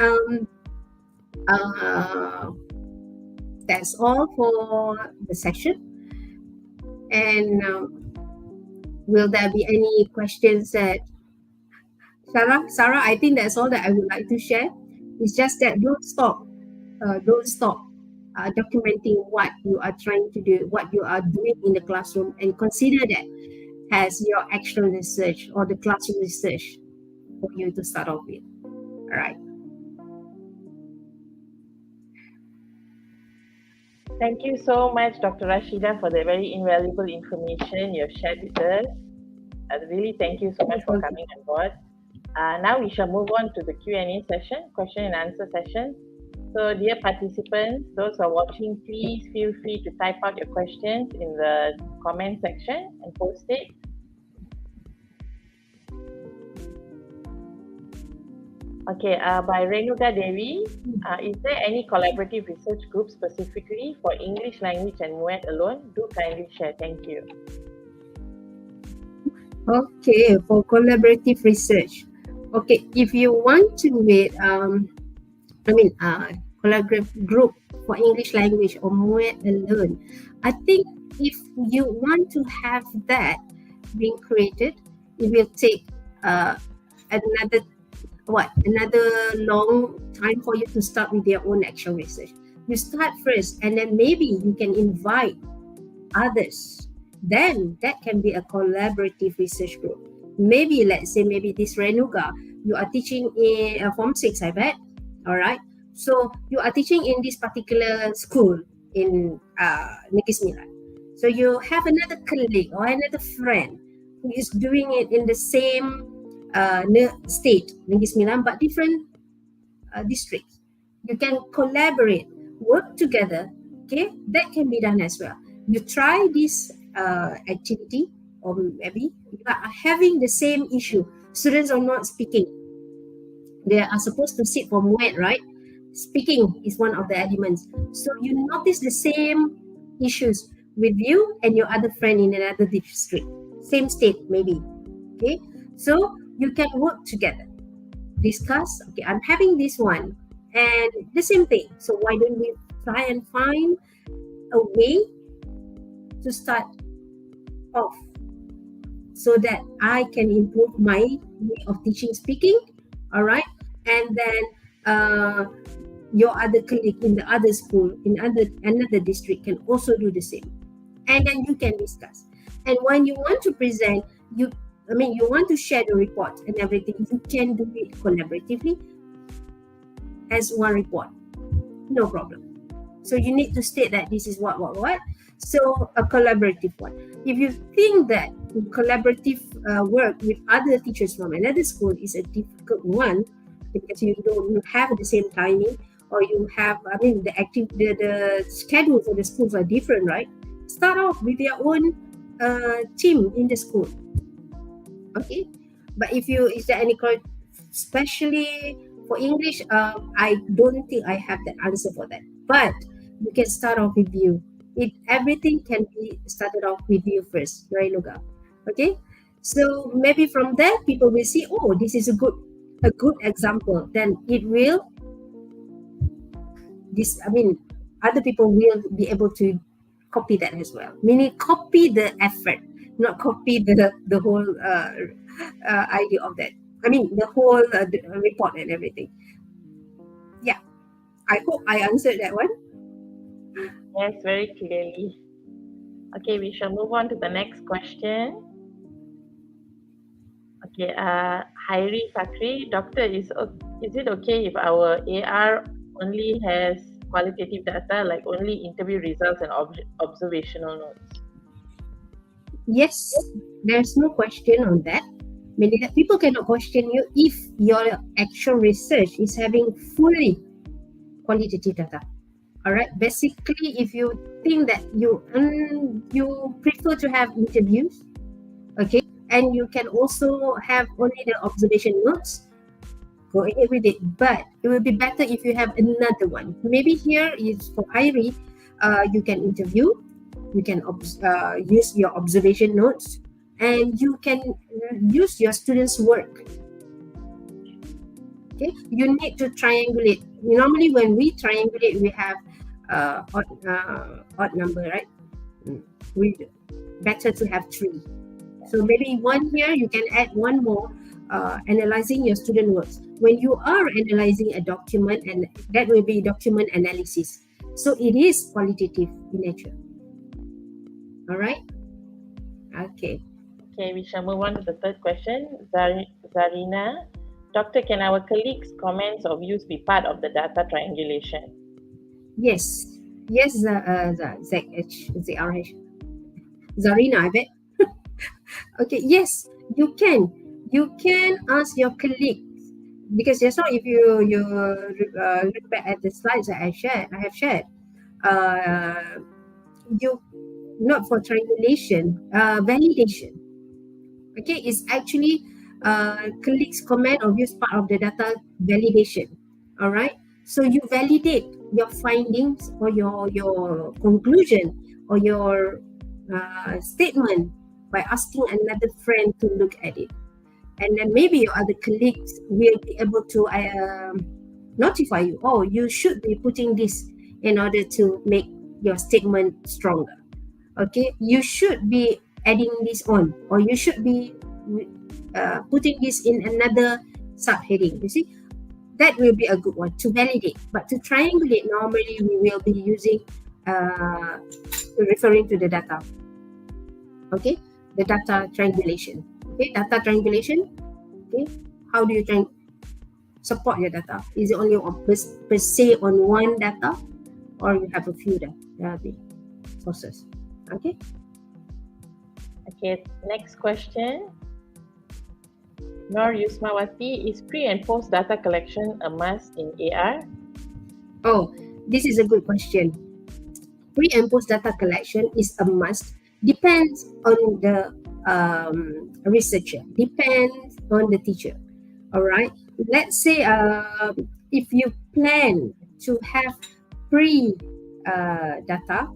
that's all for the session. And will there be any questions that Sarah, I think that's all that I would like to share. It's just that don't stop documenting what you are trying to do, what you are doing in the classroom, and consider that as your actual research or the classroom research for you to start off with. All right. Thank you so much, Dr. Rashidah, for the very invaluable information you have shared with us. Really, thank you so much for coming on board. Now we shall move on to the Q&A session, question and answer session. So dear participants, those who are watching, please feel free to type out your questions in the comment section and post it. Okay, by Renuka Devi, is there any collaborative research group specifically for English language and Muet alone? Do kindly share. Thank you. Okay, for collaborative research. Okay, if you want to make collaborative group for English language or Muet alone, I think if you want to have that being created, it will take another long time for you to start with your own actual research. You start first, and then maybe you can invite others. Then that can be a collaborative research group. Maybe let's say maybe this Renuga, you are teaching in Form 6, I bet. All right. So you are teaching in this particular school in Negeri Sembilan. So you have another colleague or another friend who is doing it in the same state, Negeri Sembilan, but different districts. You can collaborate, work together. Okay, that can be done as well. You try this activity, or maybe you are having the same issue. Students are not speaking. They are supposed to sit for Muet, right? Speaking is one of the elements. So you notice the same issues with you and your other friend in another district, same state maybe. Okay, so you can work together, discuss. Okay, I'm having this one, and the same thing. So why don't we try and find a way to start off so that I can improve my way of teaching speaking, all right? And then your other colleague in the other school, in another district can also do the same. And then you can discuss. And when you want to present, you want to share the report and everything, you can do it collaboratively as one report. No problem. So you need to state that this is what. So a collaborative one. If you think that collaborative work with other teachers from another school is a difficult one because you don't have the same timing, or you have, the schedule for the schools are different, right? Start off with your own team in the school. Okay, but is there any, especially for English, I don't think I have the answer for that. But you can start off with you. Everything can be started off with you first, right, Nuga? Okay, so maybe from there people will see, oh, this is a good example. Then it will other people will be able to copy that as well. Meaning copy the effort, not copy the whole idea of that. The whole report and everything. Yeah, I hope I answered that one. Yes, very clearly. Okay, we shall move on to the next question. Okay, Hairi Fakri, doctor, is it okay if our AR only has qualitative data, like only interview results and observational notes? Yes, there's no question on that. Meaning that people cannot question you if your actual research is having fully qualitative data. All right. Basically, if you think that you prefer to have interviews, okay, and you can also have only the observation notes, go ahead with it. But it will be better if you have another one. Maybe here is for Hairi, you can interview, you can use your observation notes, and you can use your students' work. Okay, you need to triangulate. Normally, when we triangulate, we have odd number, right? We better to have 3. So maybe one here, you can add one more, analyzing your student works. When you are analyzing a document, and that will be document analysis. So it is qualitative in nature. All right? Okay. Okay, we shall move on to the third question. Zarina, doctor, can our colleagues' comments or views be part of the data triangulation? Yes, ZRH. Zarina, I bet. Okay, yes, you can. You can ask your colleagues, because just now, if you look back at the slides that I have shared, you not for triangulation, validation. Okay, it's actually colleagues comment or views part of the data validation. All right. So you validate your findings or your conclusion or your statement by asking another friend to look at it, and then maybe your other colleagues will be able to notify you. Oh, you should be putting this in order to make your statement stronger. Okay, you should be adding this on, or you should be putting this in another subheading. You see, that will be a good one to validate. But to triangulate, normally we will be using referring to the data. Okay, the data triangulation. Okay, data triangulation. Okay, how do you support your data? Is it only per se on one data, or you have a few data sources? Okay. Okay, next question. Nur Yusmawati, is pre and post data collection a must in AR? Oh, this is a good question. Pre and post data collection is a must. Depends on the researcher, depends on the teacher. All right. Let's say if you plan to have pre-data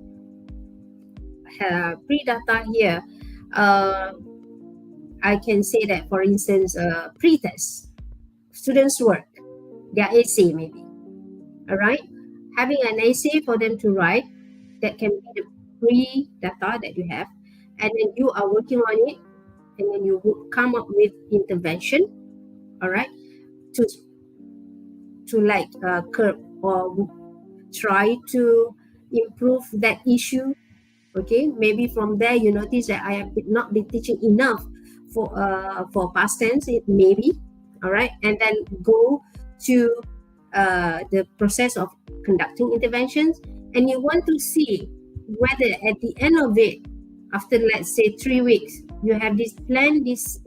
here, I can say that, for instance, pre-test, students' work, their essay maybe. All right. Having an essay for them to write, that can be the pre-data that you have, and then you are working on it, and then you will come up with intervention, all right, to like curb or try to improve that issue. Okay, maybe from there you notice that I have not been teaching enough for past tense, it maybe, all right, and then go to the process of conducting interventions, and you want to see whether at the end of it, after let's say 3 weeks, you have this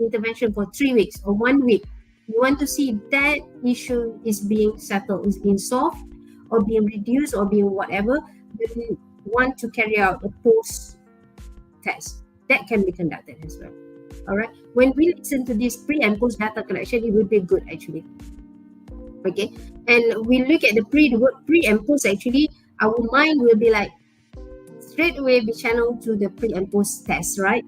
intervention for 3 weeks or 1 week, you want to see that issue is being settled, is being solved, or being reduced, or being whatever. You want to carry out a post test that can be conducted as well. All right. When we listen to this pre and post data collection, it will be good actually. Okay, and we look at the word pre and post. Actually, our mind will be like straight away be channeled to the pre and post test, right?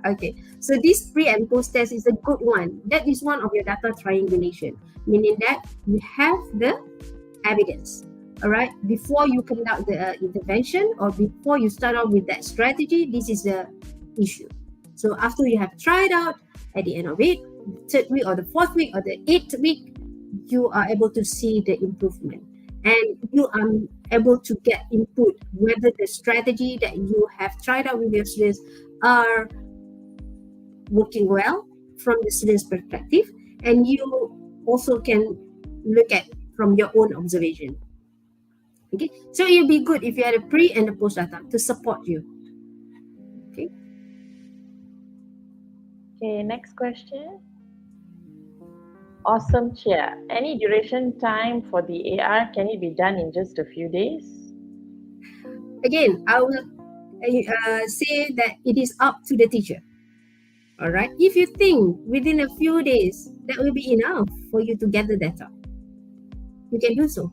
Okay, so this pre and post test is a good one. That is one of your data triangulation, meaning that you have the evidence. All right, before you conduct the intervention, or before you start out with that strategy, this is the issue. So after you have tried out, at the end of it, the 3rd week or the 4th week or the 8th week, you are able to see the improvement, and you are able to get input whether the strategy that you have tried out with your students are working well from the student's perspective, and you also can look at from your own observation. Okay, so it will be good if you had a pre and a post data to support you. Okay. Okay, next question. Awesome chair. Any duration time for the AR? Can it be done in just a few days? Again, I will say that it is up to the teacher. All right. If you think within a few days that will be enough for you to gather data, you can do so.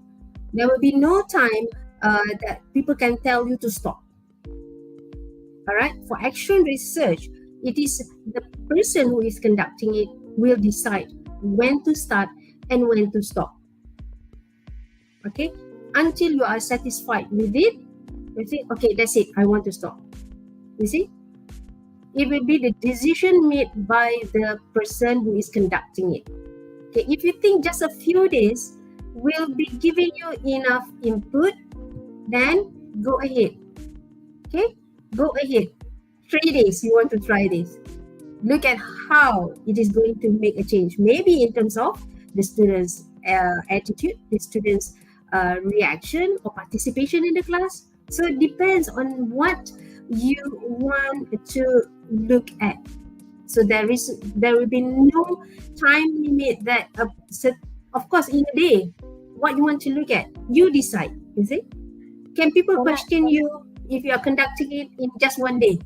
There will be no time that people can tell you to stop. All right. For action research, it is the person who is conducting it will decide when to start and when to stop. Okay. Until you are satisfied with it, you think, okay, that's it, I want to stop. You see? It will be the decision made by the person who is conducting it. Okay, if you think just a few days will be giving you enough input, then go ahead. Okay, go ahead. 3 days, you want to try this. Look at how it is going to make a change. Maybe in terms of the students' attitude, the students' reaction or participation in the class. So it depends on what you want to look at. So there will be no time limit that of course in a day what you want to look at, you decide. You see, can people question you if you are conducting it in just 1 day?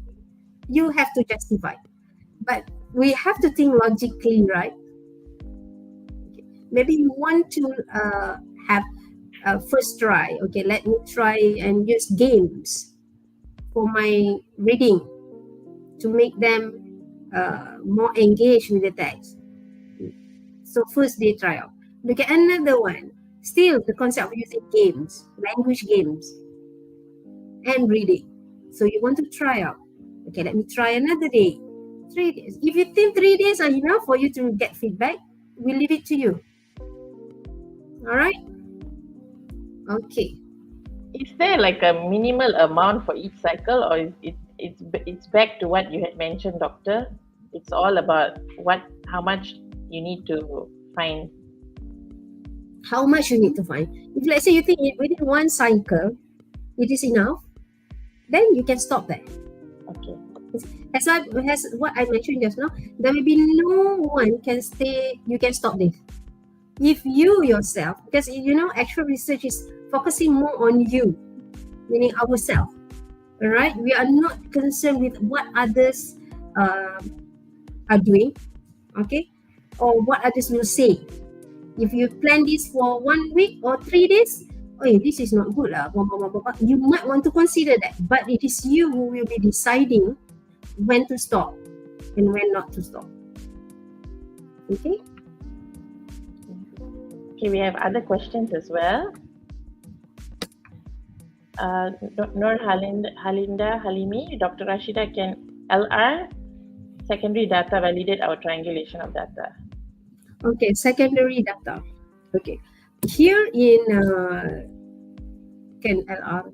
You have to justify. But we have to think logically, right? Maybe you want to have a first try. Okay, let me try and use games for my reading to make them more engaged with the text. So first day trial. Look at another one. Still the concept of using games, language games, and reading. So you want to try out. Okay, let me try another day. 3 days. If you think 3 days are enough for you to get feedback, we'll leave it to you. All right? Okay. Is there like a minimal amount for each cycle, or it's back to what you had mentioned, doctor? It's all about how much you need to find. How much you need to find. If let's say you think within one cycle, it is enough, then you can stop there. Okay. As what I mentioned just now, there will be no one can stay, you can stop this. If you yourself, because actual research is focusing more on you, meaning ourselves. All right, we are not concerned with what others are doing, okay, or what others will say. If you plan this for 1 week or 3 days, this is not good lah. You might want to consider that, but it is you who will be deciding when to stop and when not to stop. Okay. Okay, we have other questions as well. Nur Halinda Halimi, Dr. Rashidah, can LR secondary data validate our triangulation of data? Okay, secondary data. Okay, here in can LR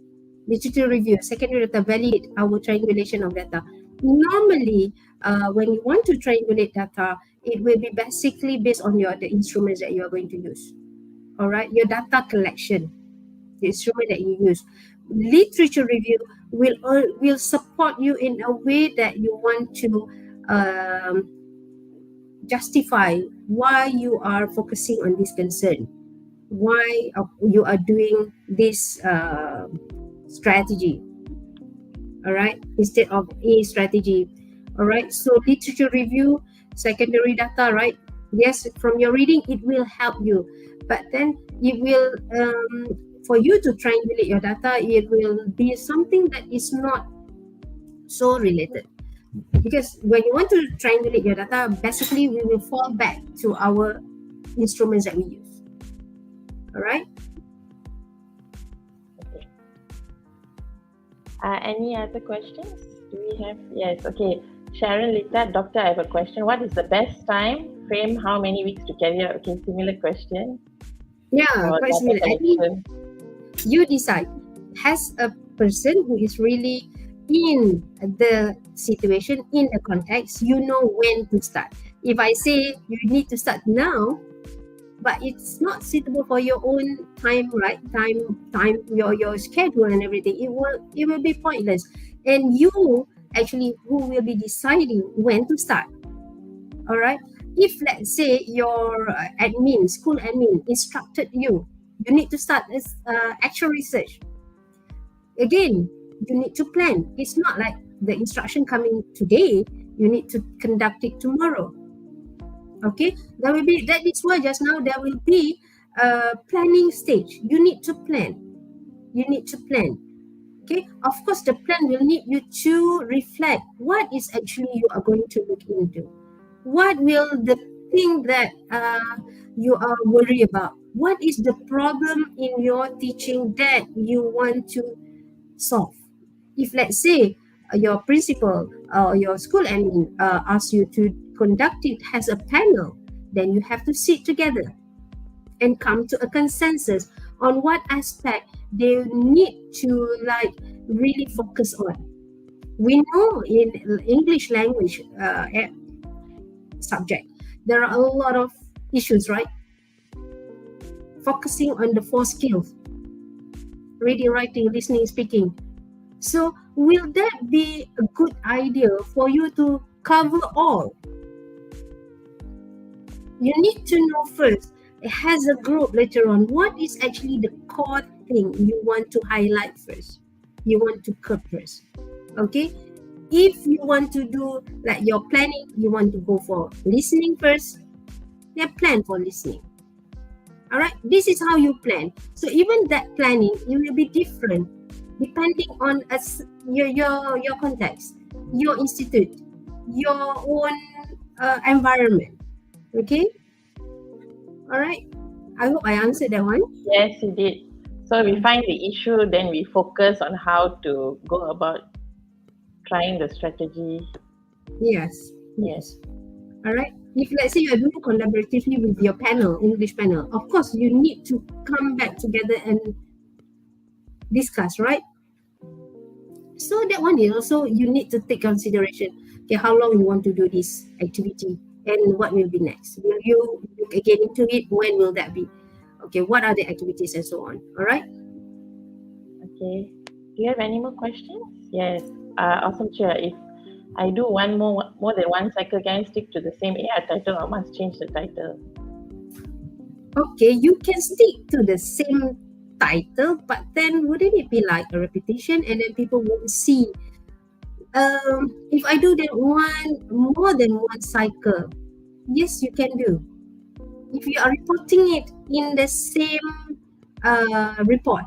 literature review, secondary data validate our triangulation of data. Normally, when you want to triangulate data, it will be basically based on the instruments that you are going to use. All right, your data collection, the instrument that you use. Literature review will support you in a way that you want to justify why you are focusing on this concern, why you are doing this strategy, all right, instead of a strategy. All right, so literature review, secondary data, right? Yes, from your reading it will help you, but then it will for you to triangulate your data, it will be something that is not so related. Because when you want to triangulate your data, basically we will fall back to our instruments that we use. All right? Okay. Any other questions? Do we have? Yes. Okay. Sharon Lita, doctor, I have a question. What is the best time frame? How many weeks to carry out? Okay, similar question. Yeah, quite similar. I mean, you decide. Has a person who is really in the situation, in the context, you know when to start. If I say you need to start now, but it's not suitable for your own time, right? Time, your schedule and everything, it will be pointless. And you actually who will be deciding when to start. All right. If let's say your school admin instructed you need to start this actual research. Again, you need to plan. It's not like the instruction coming today, you need to conduct it tomorrow. Okay, that is why just now there will be a planning stage. You need to plan. Okay, of course the plan will need you to reflect what is actually you are going to look into. What will the thing that you are worried about? What is the problem in your teaching that you want to solve? If let's say your principal or your school admin asks you to conduct it as a panel, then you have to sit together and come to a consensus on what aspect they need to really focus on. We know in English language subject, there are a lot of issues, right? Focusing on the 4 skills: reading, writing, listening, speaking. So will that be a good idea for you to cover all? You need to know first, as a group later on, what is actually the core thing you want to highlight first, you want to curb first. Okay, If you want to do like your planning, you want to go for listening first, then plan for listening. All right, this is how you plan. So even that planning, it will be different depending on your context, your institute, your own environment. Okay, all right. I hope I answered that one. Yes, you did. So we find the issue, then we focus on how to go about trying the strategy. Yes. All right. If let's say you are doing collaboratively with your panel, English panel, of course you need to come back together and discuss, right? So that one is also you need to take consideration. Okay, how long you want to do this activity and what will be next? Will you look again into it? When will that be? Okay, what are the activities and so on? All right. Okay. Do you have any more questions? Yes. Awesome, Chair. If I do more than one cycle, can I stick to the same AR title or must change the title? Okay, you can stick to the same title, but then wouldn't it be like a repetition and then people won't see? If I do that more than one cycle, yes, you can do. If you are reporting it in the same report,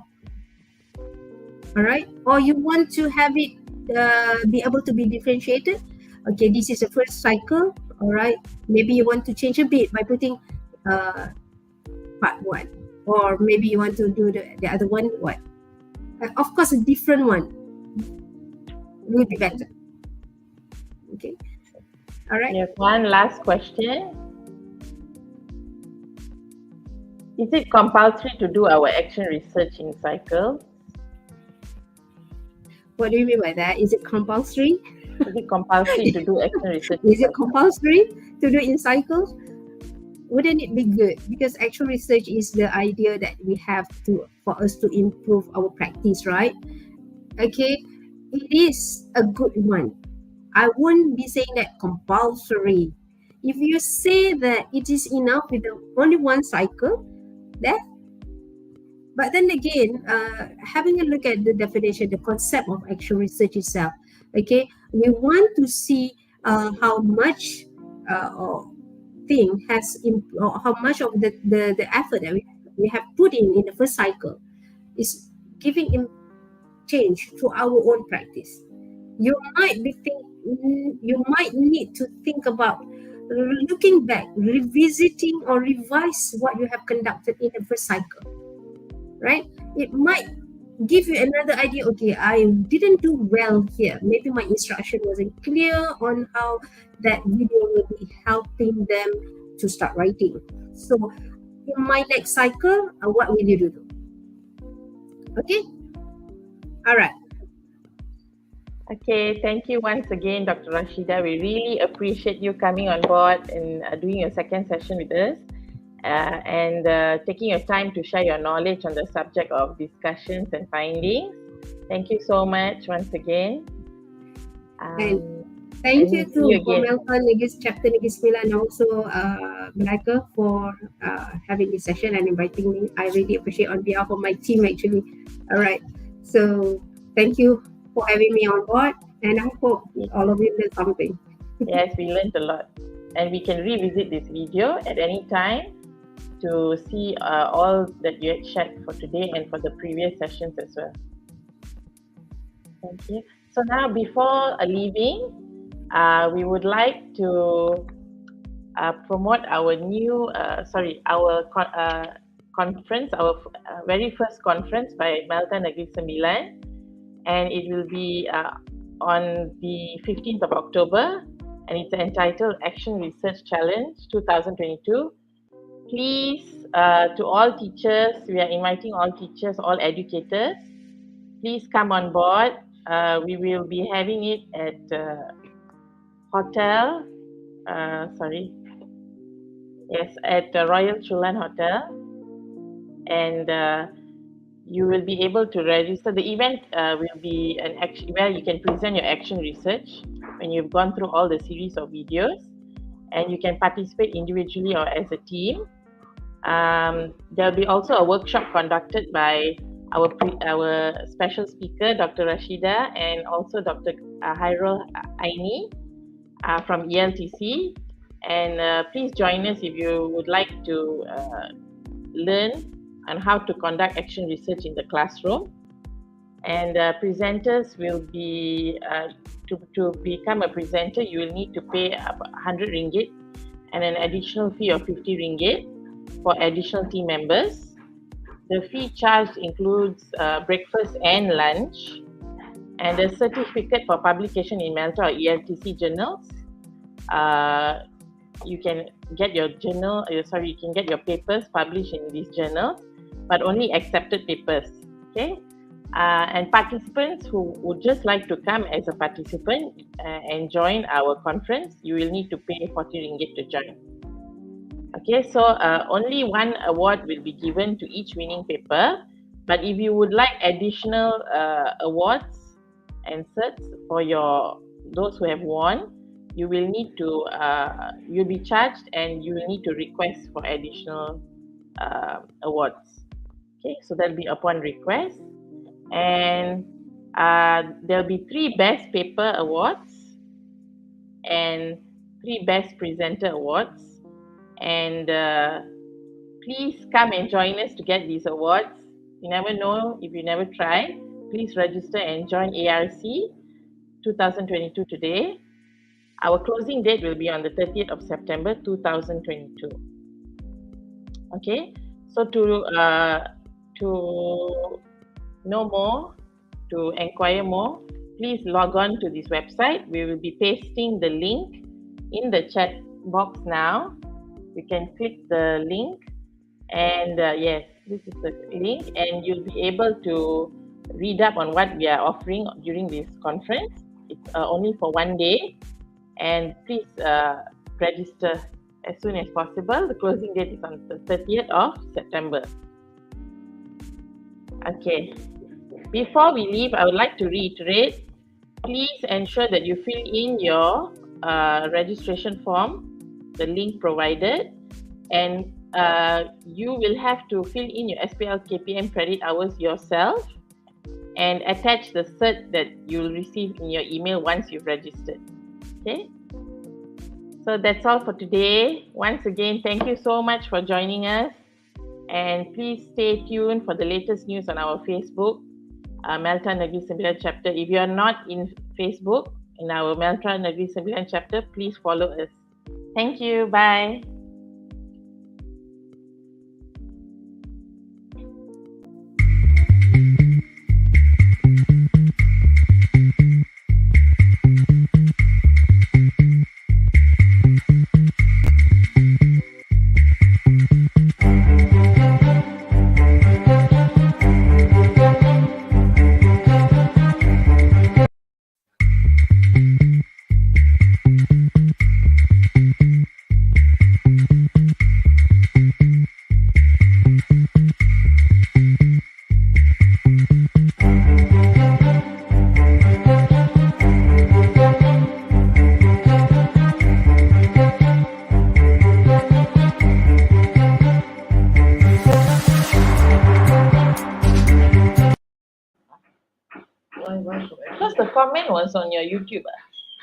all right, or you want to have it be able to be differentiated. Okay, this is the first cycle. All right, maybe you want to change a bit by putting part 1, or maybe you want to do the other one. What? Of course, a different one will be better. Okay. All right. Yes. One last question. Is it compulsory to do our action research in cycles? What do you mean by that? Is it compulsory? Is it compulsory to do action research? Is it compulsory to do in cycles? Wouldn't it be good? Because action research is the idea that we have to for us to improve our practice, right? Okay, it is a good one. I wouldn't be saying that compulsory. If you say that it is enough with only one cycle, but then again, having a look at the definition, the concept of action research itself, okay, we want to see how much thing has or how much of the effort that we have put in the first cycle is giving change to our own practice. You might need to think about looking back, revisiting or revise what you have conducted in the first cycle, right? It might give you another idea. Okay, I didn't do well here. Maybe my instruction wasn't clear on how that video will be helping them to start writing. So in my next cycle, what will you do? Okay. All right. Okay, thank you once again, Dr. Rashidah. We really appreciate you coming on board and doing your second session with us and taking your time to share your knowledge on the subject of discussions and findings. Thank you so much once again. And thank you to Melton, Negis, Chapter Negis Mila, and also Malaka for having this session and inviting me. I really appreciate on behalf of my team, actually. All right. So thank you for having me on board, and I hope all of you learned something. Yes, we learned a lot, and we can revisit this video at any time to see all that you had shared for today and for the previous sessions as well. Thank you. So now, before leaving, we would like to promote our new, conference, our very first conference by Melton Negeri Sembilan. And it will be on the 15th of October, and it's entitled Action Research Challenge 2022. Please, to all teachers, we are inviting all teachers, all educators, please come on board. We will be having it at at the Royal Chulan Hotel, and you will be able to register. The event will be an action where you can present your action research when you've gone through all the series of videos, and you can participate individually or as a team. There'll be also a workshop conducted by our special speaker, Dr. Rashidah, and also Dr. Hairul Aini from ELTC. And please join us if you would like to learn on how to conduct action research in the classroom. And presenters will be, to become a presenter, you will need to pay 100 ringgit and an additional fee of 50 ringgit for additional team members. The fee charged includes breakfast and lunch, and a certificate for publication in Malta or ELTC journals. You can get your you can get your papers published in these journals, but only accepted papers. Okay, and participants who would just like to come as a participant and join our conference, you will need to pay 40 ringgit to join. Okay, so only one award will be given to each winning paper, but if you would like additional awards and certs for those who have won, you will need to you'll be charged, and you will need to request for additional awards. Okay, so that'll be upon request, and there'll be 3 best paper awards and 3 best presenter awards. And please come and join us to get these awards. You never know if you never try. Please register and join ARC 2022 today. Our closing date will be on the 30th of September 2022. Okay, so to know more, to inquire more, please log on to this website. We will be pasting the link in the chat box now. You can click the link, and yes, this is the link, and you'll be able to read up on what we are offering during this conference. It's only for 1 day, and please register as soon as possible. The closing date is on the 30th of September. Okay, before we leave, I would like to reiterate, please ensure that you fill in your registration form, the link provided, and you will have to fill in your SPL KPM credit hours yourself and attach the cert that you'll receive in your email once you've registered. Okay, so that's all for today. Once again, thank you so much for joining us, and please stay tuned for the latest news on our Facebook, Malta Negeri Sembilan chapter. If you are not in Facebook, in our Malta Negeri Sembilan chapter, please follow us. Thank you. Bye. Because the comment was on your YouTube.